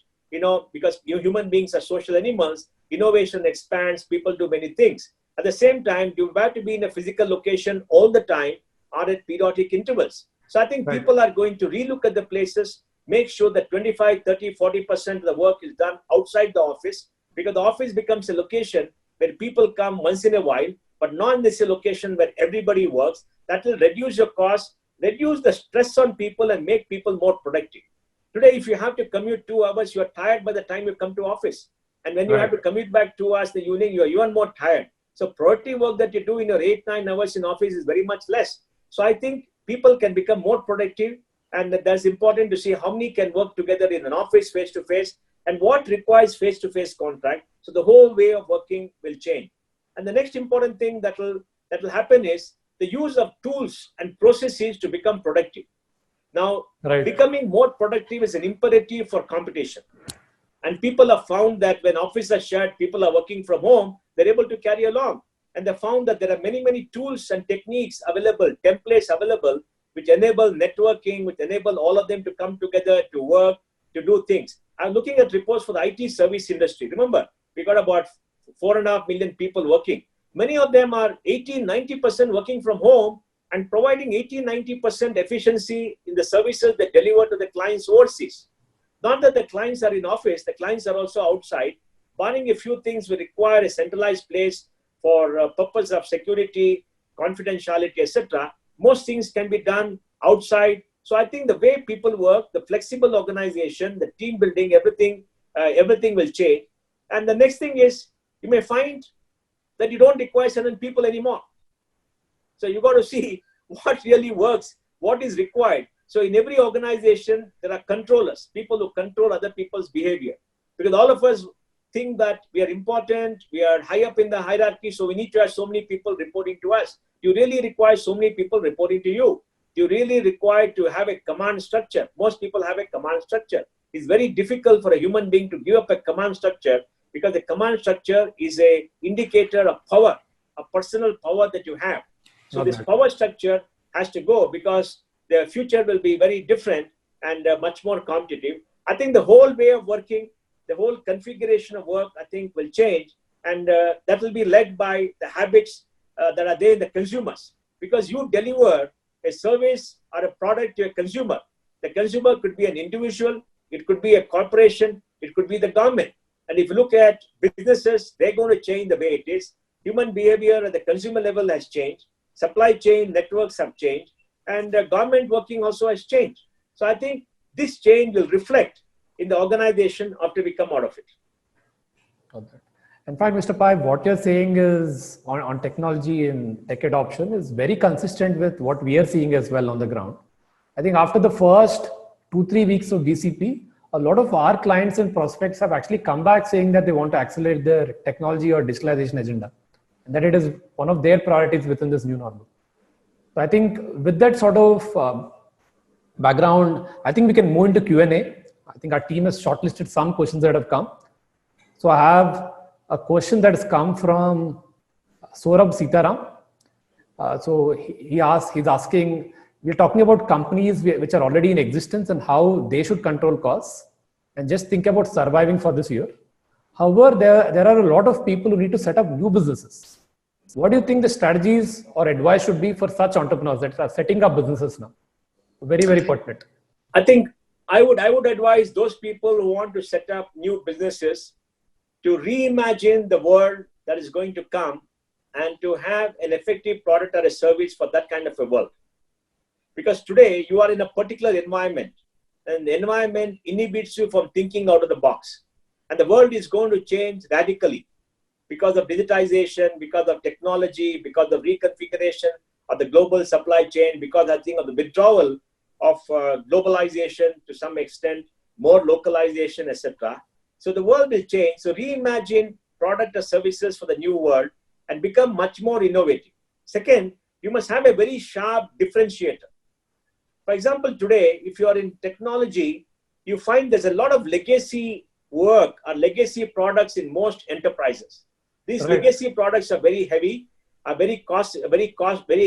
because human beings are social animals, innovation expands, people do many things. At the same time, you have to be in a physical location all the time or at periodic intervals. So I think people are going to relook at the places, make sure that 25, 30, 40% of the work is done outside the office because the office becomes a location where people come once in a while, but not in this location where everybody works. That will reduce your cost, reduce the stress on people and make people more productive. Today, if you have to commute 2 hours, you are tired by the time you come to office. And when you have to commute back 2 hours in the evening, you are even more tired. So productive work that you do in your 8-9 hours in office is very much less. So I think people can become more productive, and that's important to see how many can work together in an office face-to-face and what requires face-to-face contact. So the whole way of working will change. And the next important thing that will happen is the use of tools and processes to become productive. Now, becoming more productive is an imperative for competition. And people have found that when offices are shut, people are working from home, they're able to carry along. And they found that there are many, many tools and techniques available, templates available, which enable networking, which enable all of them to come together, to work, to do things. I'm looking at reports for the IT service industry. Remember, we got about 4.5 million people working. Many of them are 80-90% working from home and providing 80-90% efficiency in the services they deliver to the clients overseas. Not that the clients are in office, the clients are also outside. Barring a few things, we require a centralized place for purpose of security, confidentiality, etc. Most things can be done outside. So I think the way people work, the flexible organization, the team building, everything will change. And the next thing is, you may find that you don't require certain people anymore. So you got to see what really works, what is required. So in every organization, there are controllers, people who control other people's behavior. Because all of us think that we are important, we are high up in the hierarchy, so we need to have so many people reporting to us. You really require so many people reporting to you. You really require to have a command structure. Most people have a command structure. It's very difficult for a human being to give up a command structure, because the command structure is an indicator of power, a personal power that you have. So this power structure has to go, because the future will be very different and much more competitive. I think the whole way of working, the whole configuration of work, I think will change. And that will be led by the habits that are there in the consumers. Because you deliver a service or a product to a consumer. The consumer could be an individual, it could be a corporation, it could be the government. And if you look at businesses, they're going to change the way it is. Human behavior at the consumer level has changed. Supply chain networks have changed. And government working also has changed. So I think this change will reflect in the organization after we come out of it. Okay. In fact, Mr. Pai, what you're saying is on technology and tech adoption is very consistent with what we are seeing as well on the ground. I think after the first 2-3 weeks of BCP, a lot of our clients and prospects have actually come back saying that they want to accelerate their technology or digitalization agenda, and that it is one of their priorities within this new normal. So I think with that sort of background, I think we can move into Q&A. I think our team has shortlisted some questions that have come. So I have a question that has come from Saurabh Sitaram. So he's asking, we're talking about companies which are already in existence and how they should control costs and just think about surviving for this year. However, there are a lot of people who need to set up new businesses. What do you think the strategies or advice should be for such entrepreneurs that are setting up businesses now? Very, very pertinent. I think I would advise those people who want to set up new businesses to reimagine the world that is going to come and to have an effective product or a service for that kind of a world. Because today you are in a particular environment, and the environment inhibits you from thinking out of the box. And the world is going to change radically because of digitization, because of technology, because of reconfiguration of the global supply chain, because I think of the withdrawal of globalization to some extent, more localization, etc. So the world will change. So reimagine product or services for the new world and become much more innovative. Second, you must have a very sharp differentiator. For example, today, if you are in technology, you find there's a lot of legacy work or legacy products in most enterprises. These legacy products are very heavy, are very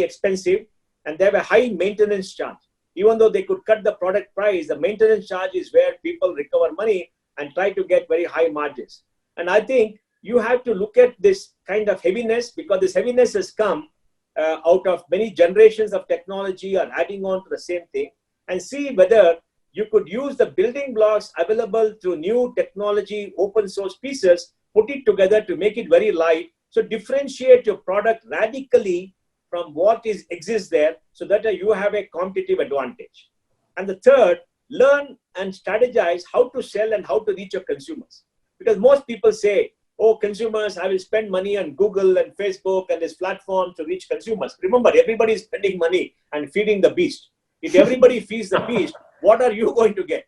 expensive, and they have a high maintenance charge. Even though they could cut the product price, the maintenance charge is where people recover money and try to get very high margins. And I think you have to look at this kind of heaviness, because this heaviness has come out of many generations of technology or adding on to the same thing, and see whether you could use the building blocks available through new technology, open source pieces, put it together to make it very light. So differentiate your product radically from what exists there, so that you have a competitive advantage. And the third, learn and strategize how to sell and how to reach your consumers. Because most people say, oh, consumers, I will spend money on Google and Facebook and this platform to reach consumers. Remember, everybody is spending money and feeding the beast. If everybody feeds the beast, what are you going to get?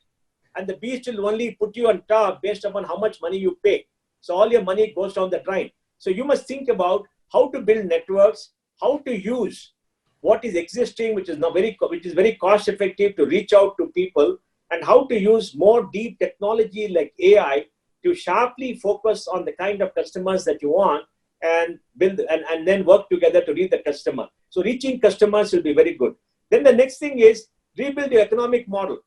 And the beast will only put you on top based upon how much money you pay. So all your money goes down the drain. So you must think about how to build networks, how to use what is existing, which is very cost effective to reach out to people, and how to use more deep technology like AI to sharply focus on the kind of customers that you want and build and then work together to reach the customer. So reaching customers will be very good. Then the next thing is rebuild your economic model.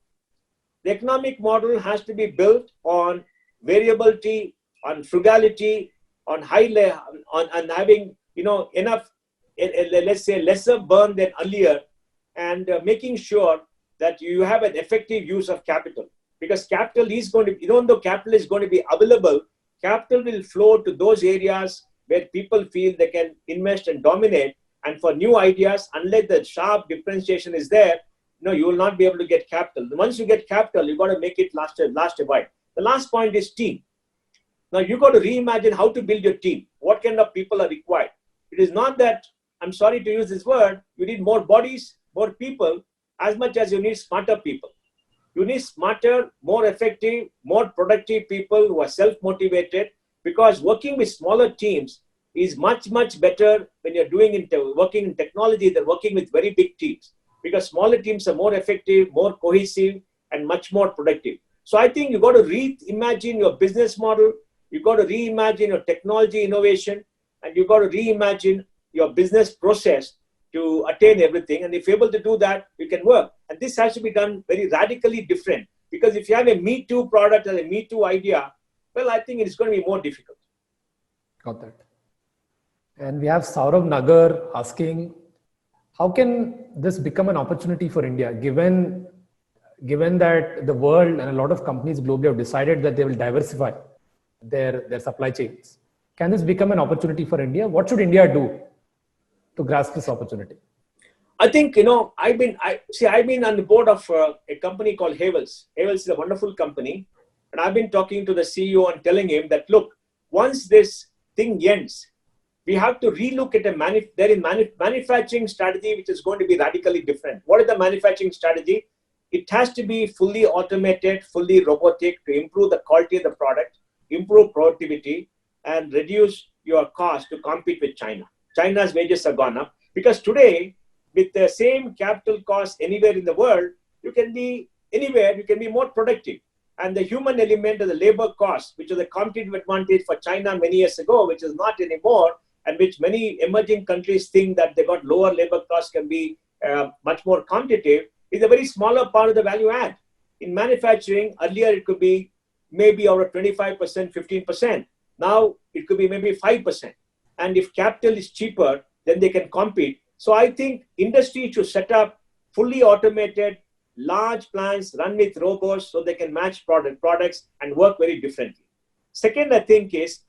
The economic model has to be built on variability, on frugality, on on having enough, let's say, lesser burn than earlier, and making sure that you have an effective use of capital. Because capital is going to, even though capital is going to be available, capital will flow to those areas where people feel they can invest and dominate. And for new ideas, unless the sharp differentiation is there, you will not be able to get capital. Once you get capital, you got to make it last a while. The last point is team. Now you got to reimagine how to build your team. What kind of people are required? It is not that, I'm sorry to use this word, you need more bodies, more people, as much as you need smarter people. You need smarter, more effective, more productive people who are self-motivated, because working with smaller teams is much, much better when you're working in technology than working with very big teams. Because smaller teams are more effective, more cohesive, and much more productive. So I think you got to reimagine your business model, you got to reimagine your technology innovation, and you got to reimagine your business process to attain everything. And if you're able to do that, you can work. And this has to be done very radically different. Because if you have a Me Too product or a Me Too idea, well, I think it's going to be more difficult. Got that. And we have Saurav Nagar asking, how can this become an opportunity for India, given that the world and a lot of companies globally have decided that they will diversify their supply chains? Can this become an opportunity for India? What should India do to grasp this opportunity? I think, I've been on the board of a company called Havels. Havels is a wonderful company. And I've been talking to the CEO and telling him that, look, once this thing ends, we have to relook at manufacturing strategy, which is going to be radically different. What is the manufacturing strategy? It has to be fully automated, fully robotic to improve the quality of the product, improve productivity, and reduce your cost to compete with China. China's wages have gone up because today, with the same capital cost anywhere in the world, you can be anywhere, you can be more productive. And the human element of the labor cost, which was a competitive advantage for China many years ago, which is not anymore, and which many emerging countries think that they got lower labor costs can be much more competitive, is a very smaller part of the value add. In manufacturing, earlier it could be maybe over 25%, 15%. Now it could be maybe 5%. And if capital is cheaper, then they can compete. So I think industry should set up fully automated, large plants run with robots so they can match products and work very differently. Second, I think is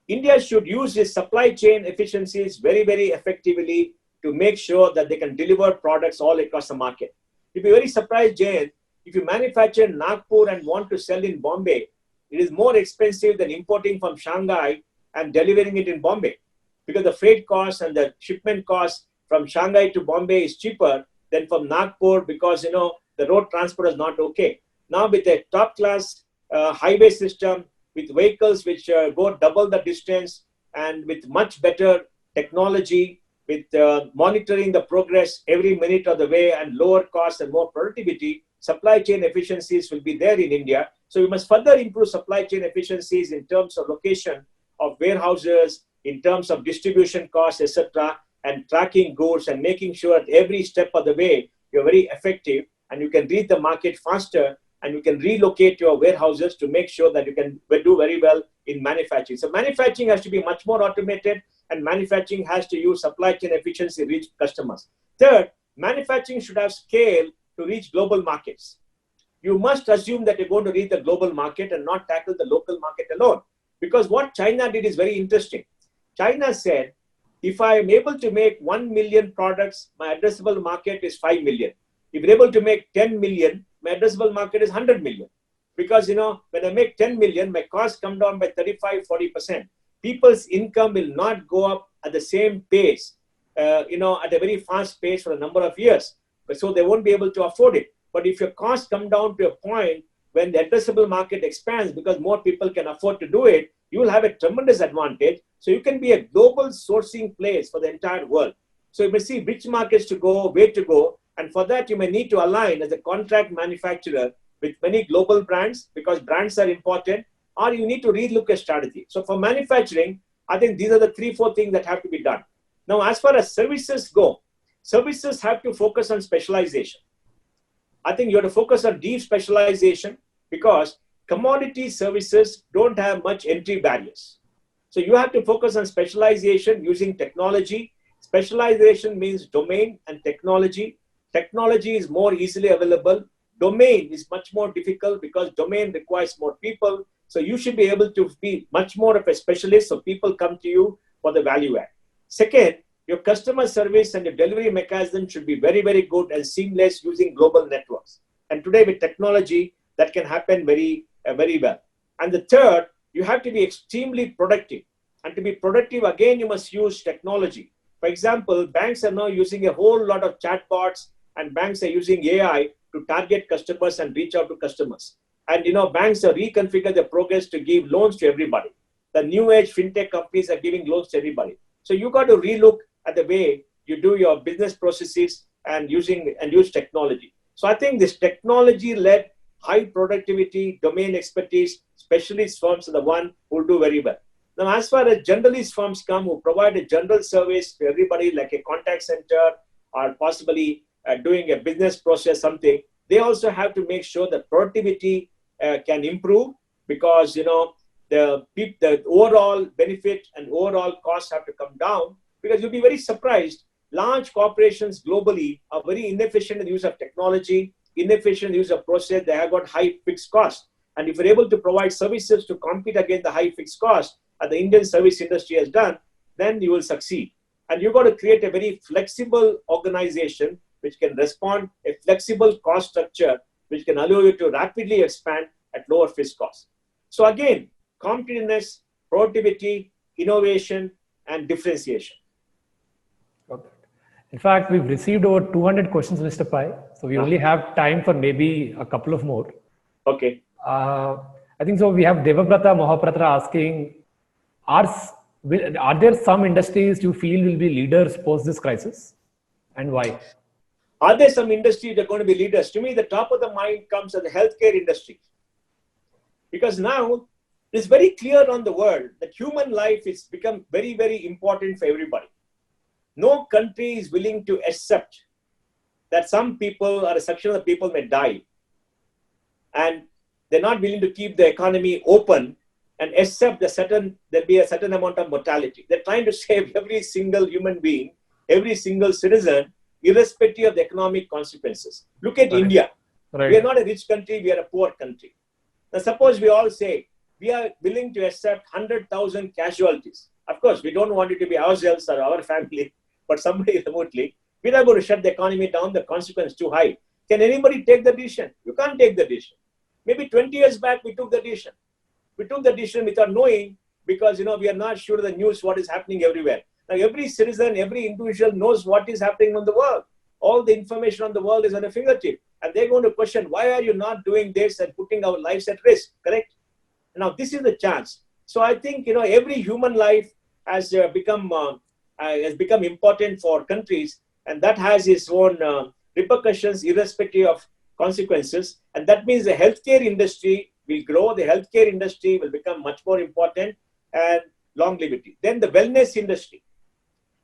India should use its supply chain efficiencies very, very effectively to make sure that they can deliver products all across the market. You'd be very surprised, Jay, if you manufacture in Nagpur and want to sell in Bombay, it is more expensive than importing from Shanghai and delivering it in Bombay, because the freight costs and the shipment costs from Shanghai to Bombay is cheaper than from Nagpur, because the road transport is not okay. Now with a top class highway system, with vehicles which go double the distance, and with much better technology, with monitoring the progress every minute of the way, and lower costs and more productivity, supply chain efficiencies will be there in India. So we must further improve supply chain efficiencies in terms of location of warehouses, in terms of distribution costs, etc., and tracking goods and making sure that every step of the way you're very effective and you can read the market faster, and you can relocate your warehouses to make sure that you can do very well in manufacturing. So manufacturing has to be much more automated, and manufacturing has to use supply chain efficiency to reach customers. Third, manufacturing should have scale to reach global markets. You must assume that you're going to reach the global market and not tackle the local market alone. Because what China did is very interesting. China said, if I am able to make 1 million products, my addressable market is 5 million. If you're able to make 10 million, my addressable market is 100 million. Because, when I make 10 million, my costs come down by 35-40%. People's income will not go up at the same pace, at a very fast pace for a number of years. So they won't be able to afford it. But if your costs come down to a point when the addressable market expands because more people can afford to do it, you will have a tremendous advantage. So you can be a global sourcing place for the entire world. So you may see which markets to go, where to go. And for that, you may need to align as a contract manufacturer with many global brands because brands are important, or you need to relook a strategy. So for manufacturing, I think these are the 3-4 things that have to be done. Now, as far as services go, services have to focus on specialization. I think you have to focus on deep specialization because commodity services don't have much entry barriers. So you have to focus on specialization using technology. Specialization means domain and technology. Technology is more easily available. Domain is much more difficult because domain requires more people. So you should be able to be much more of a specialist so people come to you for the value add. Second, your customer service and your delivery mechanism should be very, very good and seamless using global networks. And today with technology, that can happen very, very well. And the third, you have to be extremely productive. And to be productive, again, you must use technology. For example, banks are now using a whole lot of chatbots and banks are using AI to target customers and reach out to customers. And, banks are reconfiguring their progress to give loans to everybody. The new age fintech companies are giving loans to everybody. So you got to relook at the way you do your business processes and use technology. So I think this technology-led high productivity, domain expertise, specialist firms are the one who will do very well. Now, as far as generalist firms come who provide a general service to everybody like a contact center or possibly doing a business process, something, they also have to make sure that productivity can improve because, the overall benefit and overall costs have to come down because you'll be very surprised. Large corporations globally are very inefficient in the use of technology, inefficient in the use of process. They have got high fixed costs. And if you're able to provide services to compete against the high fixed costs that the Indian service industry has done, then you will succeed. And you've got to create a very flexible organization which can respond, a flexible cost structure which can allow you to rapidly expand at lower fixed costs. So again, competitiveness, productivity, innovation, and differentiation. Okay. In fact, we've received over 200 questions, Mr. Pai. So we only have time for maybe a couple of more. Okay. I think so. We have Devabrata Mahapratra asking, are there some industries you feel will be leaders post this crisis and why? Are there some industries that are going to be leaders? To me, the top of the mind comes as the healthcare industry. Because now it's very clear on the world that human life has become very, very important for everybody. No country is willing to accept that some people or a section of the people may die. And they're not willing to keep the economy open and accept there'll be a certain amount of mortality. They're trying to save every single human being, every single citizen, irrespective of the economic consequences. Look at India. Right. We are not a rich country, we are a poor country. Now, suppose we all say, we are willing to accept 100,000 casualties. Of course, we don't want it to be ourselves or our family, but somebody remotely. We're not going to shut the economy down, the consequence is too high. Can anybody take the decision? You can't take the decision. Maybe 20 years back, we took the decision. We took the decision without knowing because, we are not sure of the news, what is happening everywhere. Now, every citizen, every individual knows what is happening on the world. All the information on the world is on a fingertip. And they're going to question, why are you not doing this and putting our lives at risk, correct? Now, this is the chance. So I think, every human life has become important for countries, and that has its own repercussions irrespective of consequences. And that means the healthcare industry will grow. The healthcare industry will become much more important and longevity. Then the wellness industry.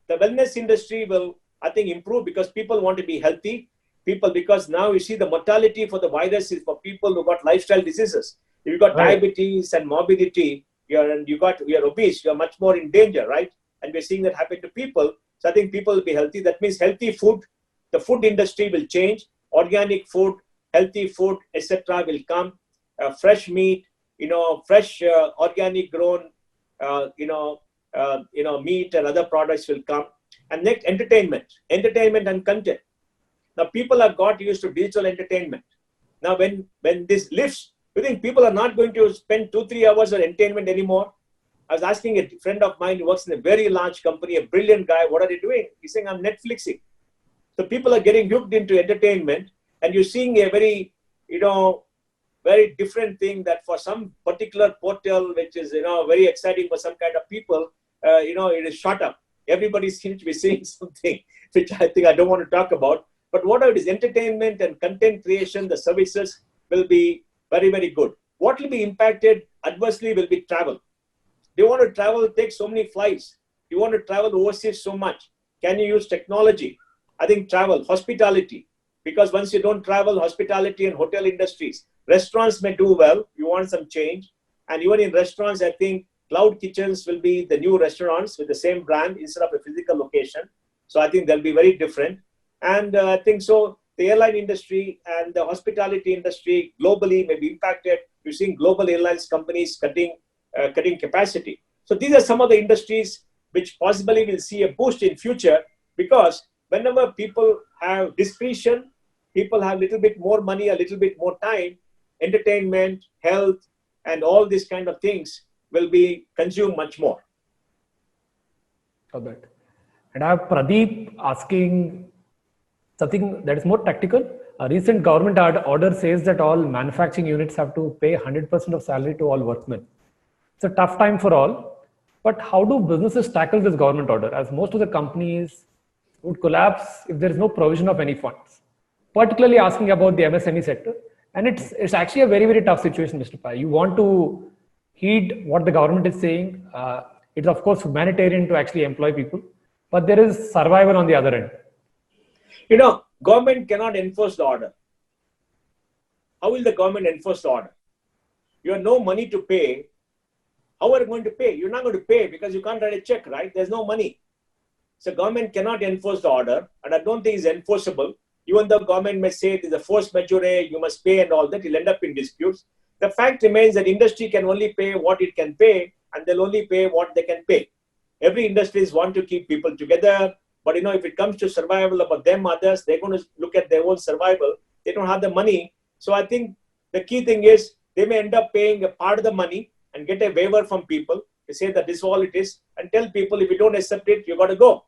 The wellness industry will, I think, improve because people want to be healthy. Because now you see the mortality for the virus is for people who got lifestyle diseases. If you've got diabetes and morbidity, you're obese, you're much more in danger, right? And we're seeing that happen to people. So I think people will be healthy. That means healthy food. The food industry will change. Organic food, healthy food, etc. will come. Fresh meat, fresh organic grown, meat and other products will come. And next, entertainment and content. Now people have got used to digital entertainment. Now when this lifts, You think people are not going to spend 2-3 hours on entertainment anymore? I was asking a friend of mine who works in a very large company, a brilliant guy, what are they doing? He's saying, I'm Netflixing. So people are getting hooked into entertainment, and you're seeing a very, very different thing that for some particular portal, which is, very exciting for some kind of people, it is shot up. Everybody seems to be seeing something, which I think I don't want to talk about. But whatever it is, entertainment and content creation, the services will be very, very good. What will be impacted adversely will be travel. Do you want to travel, take so many flights? You want to travel overseas so much? Can you use technology? I think travel, hospitality, because once you don't travel, hospitality and hotel industries, restaurants may do well. You want some change. And even in restaurants, I think cloud kitchens will be the new restaurants with the same brand instead of a physical location. So I think they'll be very different. And I think so the airline industry and the hospitality industry globally may be impacted. You're seeing global airlines companies cutting capacity. So these are some of the industries which possibly will see a boost in future, because whenever people have discretion, people have a little bit more money, a little bit more time, entertainment, health, and all these kind of things will be consumed much more. Got that. And I have Pradeep asking something that is more tactical. A recent government order says that all manufacturing units have to pay 100% of salary to all workmen. It's a tough time for all, but how do businesses tackle this government order, as most of the companies would collapse if there is no provision of any funds? Particularly asking about the MSME sector. And it's actually a very, very tough situation, Mr. Pai. You want to heed what the government is saying. It's of course humanitarian to actually employ people, but there is survival on the other end. Government cannot enforce the order. How will the government enforce the order? You have no money to pay. How are you going to pay? You're not going to pay because you can't write a check, right? There's no money. So government cannot enforce the order, and I don't think it's enforceable. Even though government may say it is a force majeure, you must pay and all that, it'll end up in disputes. The fact remains that industry can only pay what it can pay, and they'll only pay what they can pay. Every industries want to keep people together, but if it comes to survival about them, others, they're going to look at their own survival. They don't have the money. So I think the key thing is they may end up paying a part of the money and get a waiver from people to say that this is all it is, and tell people if you don't accept it, you got to go.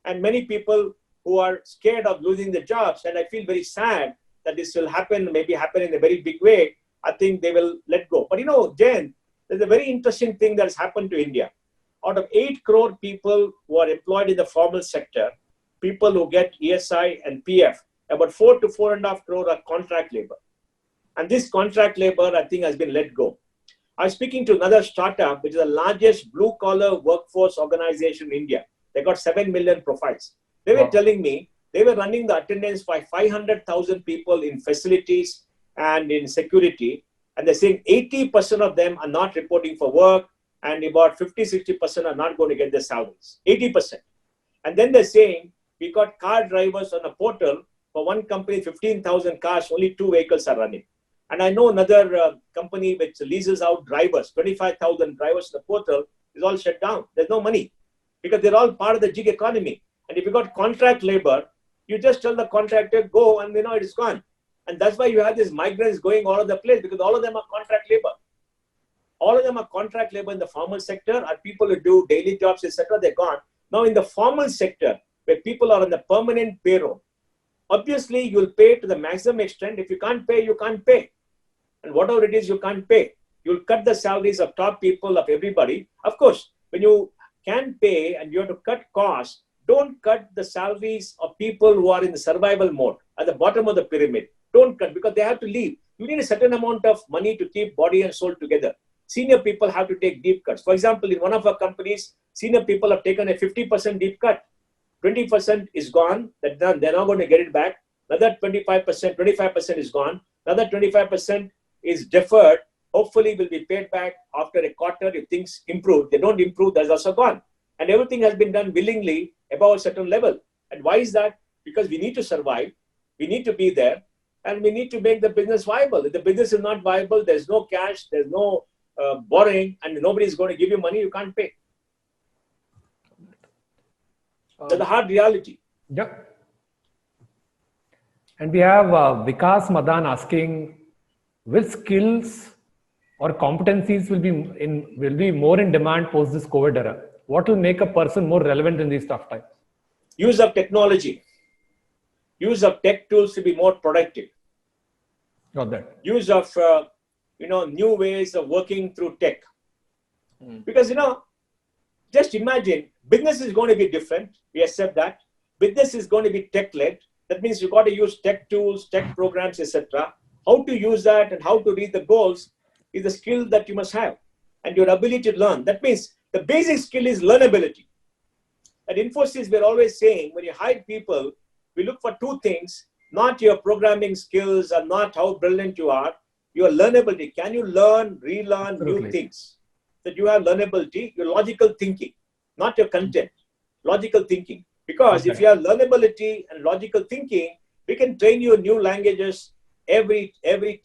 And many people who are scared of losing their jobs, and I feel very sad that this will happen, maybe happen in a very big way, I think they will let go. But Jain, there's a very interesting thing that has happened to India. Out of 8 crore people who are employed in the formal sector, people who get ESI and PF, about 4 to 4.5 crore are contract labor. And this contract labor, I think, has been let go. I was speaking to another startup, which is the largest blue-collar workforce organization in India. They got 7 million profiles. They were telling me they were running the attendance by 500,000 people in facilities and in security. And they're saying 80% of them are not reporting for work, and about 50-60% are not going to get their salaries. 80%. And then they're saying, we got car drivers on a portal. For one company, 15,000 cars, only 2 vehicles are running. And I know another company which leases out drivers, 25,000 drivers to the portal, is all shut down. There's no money because they're all part of the gig economy. And if you got contract labor, you just tell the contractor, go, and it is gone. And that's why you have these migrants going all over the place, because all of them are contract labor. All of them are contract labor in the formal sector, are people who do daily jobs, etc. They're gone. Now in the formal sector, where people are on the permanent payroll, obviously you'll pay to the maximum extent. If you can't pay, you can't pay. And whatever it is, you can't pay. You'll cut the salaries of top people, of everybody. Of course, when you can pay and you have to cut costs, don't cut the salaries of people who are in the survival mode at the bottom of the pyramid. Don't cut, because they have to leave. You need a certain amount of money to keep body and soul together. Senior people have to take deep cuts. For example, in one of our companies, senior people have taken a 50% deep cut. 20% is gone. They're not going to get it back. Another 25% is gone. Another 25% is deferred. Hopefully will be paid back after a quarter if things improve. They don't improve, that's also gone. And everything has been done willingly above a certain level. And why is that? Because we need to survive. We need to be there. And we need to make the business viable. If the business is not viable, there's no cash, there's no borrowing, and nobody is going to give you money, you can't pay. That's the hard reality. Yep. And we have Vikas Madan asking, which skills or competencies will be more in demand post this COVID era? What will make a person more relevant in these tough times? Use of technology, use of tech tools to be more productive. Got that. Use of new ways of working through tech. Because just imagine, business is going to be different. We accept that. Business is going to be tech-led. That means you've got to use tech tools, tech programs, etc. How to use that and how to reach the goals is a skill that you must have, and your ability to learn. That means the basic skill is learnability. At Infosys, we're always saying when you hire people, we look for two things: not your programming skills or not how brilliant you are, your learnability. Can you learn, relearn Absolutely. new things? That you have learnability, your logical thinking, not your content, logical thinking. Because if you have learnability and logical thinking, we can train you new languages every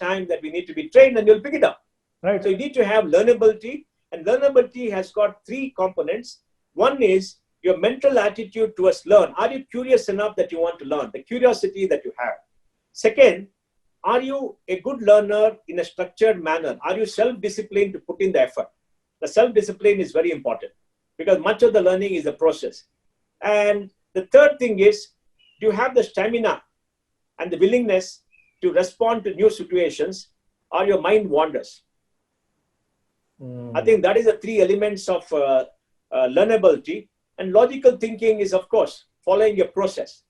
time that we need to be trained, and you'll pick it up. Right. So you need to have learnability, and learnability has got three components. One is your mental attitude towards learn. Are you curious enough that you want to learn? The curiosity that you have. Second, are you a good learner in a structured manner? Are you self-disciplined to put in the effort? The self-discipline is very important because much of the learning is a process. And the third thing is, do you have the stamina and the willingness to respond to new situations, or your mind wanders? I think that is the three elements of learnability. And logical thinking is, of course, following your process.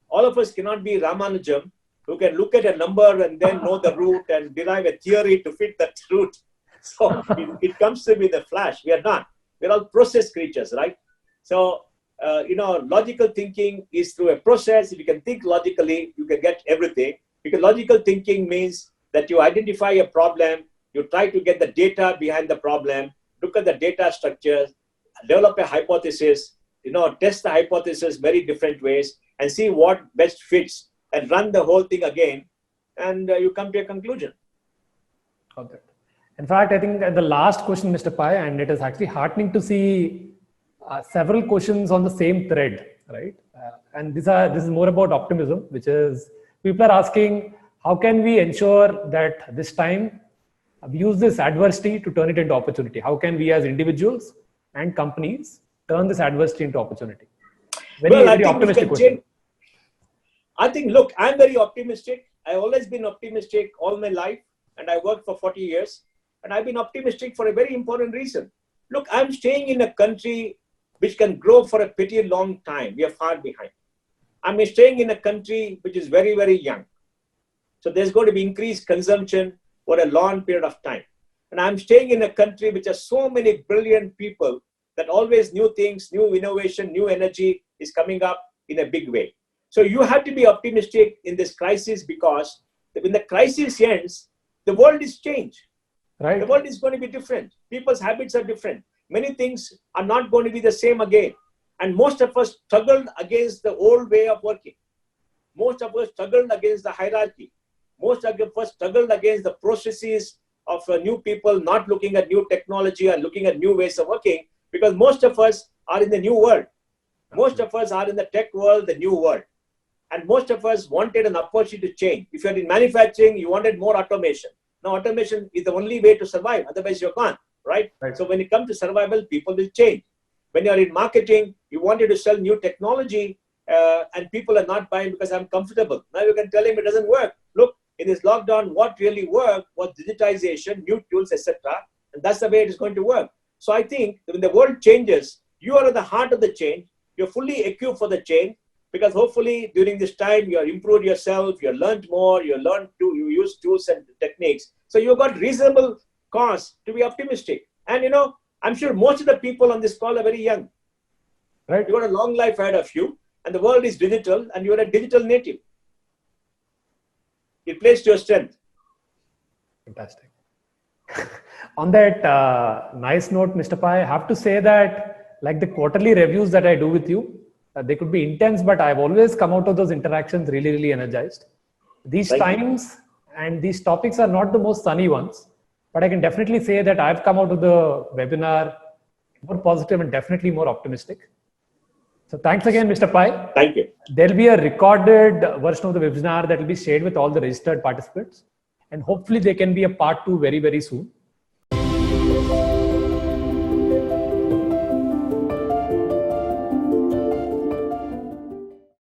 All of us cannot be Ramanujam, who can look at a number and then know the root and derive a theory to fit that root. So it comes to be the flash. We are not. We're all process creatures, right? So, logical thinking is through a process. If you can think logically, you can get everything. Because logical thinking means that you identify a problem, you try to get the data behind the problem, look at the data structures, develop a hypothesis, test the hypothesis very different ways and see what best fits and run the whole thing again, and you come to a conclusion. Okay. In fact, I think the last question, Mr. Pai, and it is actually heartening to see several questions on the same thread, right? And this is more about optimism, which is people are asking, how can we ensure that this time we use this adversity to turn it into opportunity? How can we as individuals and companies turn this adversity into opportunity? Very optimistic question. I think, look, I'm very optimistic. I've always been optimistic all my life, and I worked for 40 years. And I've been optimistic for a very important reason. Look, I'm staying in a country which can grow for a pretty long time. We are far behind. I'm staying in a country which is very, very young. So there's going to be increased consumption for a long period of time. And I'm staying in a country which has so many brilliant people that always new things, new innovation, new energy is coming up in a big way. So you have to be optimistic in this crisis, because when the crisis ends, the world is changed. Right. The world is going to be different. People's habits are different. Many things are not going to be the same again. And most of us struggled against the old way of working. Most of us struggled against the hierarchy. Most of us struggled against the processes of new people not looking at new technology and looking at new ways of working, because most of us are in the new world. Most of us are in the tech world, the new world. And most of us wanted an opportunity to change. If you're in manufacturing, you wanted more automation. Now, automation is the only way to survive. Otherwise, you're gone, right? So when it comes to survival, people will change. When you're in marketing, you wanted to sell new technology and people are not buying because I'm comfortable. Now you can tell him it doesn't work. Look, in this lockdown, what really worked was digitization, new tools, etc. And that's the way it is going to work. So I think when the world changes, you are at the heart of the change. You're fully equipped for the change, because hopefully during this time, you have improved yourself, you have learned more, you use tools and techniques. So you've got reasonable cause to be optimistic. And I'm sure most of the people on this call are very young. Right? You've got a long life ahead of you, and the world is digital, and you're a digital native. It plays to your strength. Fantastic. On that nice note, Mr. Pai, I have to say that, like the quarterly reviews that I do with you, they could be intense, but I've always come out of those interactions really, really energized. These times and these topics are not the most sunny ones, but I can definitely say that I've come out of the webinar more positive and definitely more optimistic. So thanks again, Mr. Pai. Thank you. There'll be a recorded version of the webinar that will be shared with all the registered participants. And hopefully there can be a part 2 very, very soon.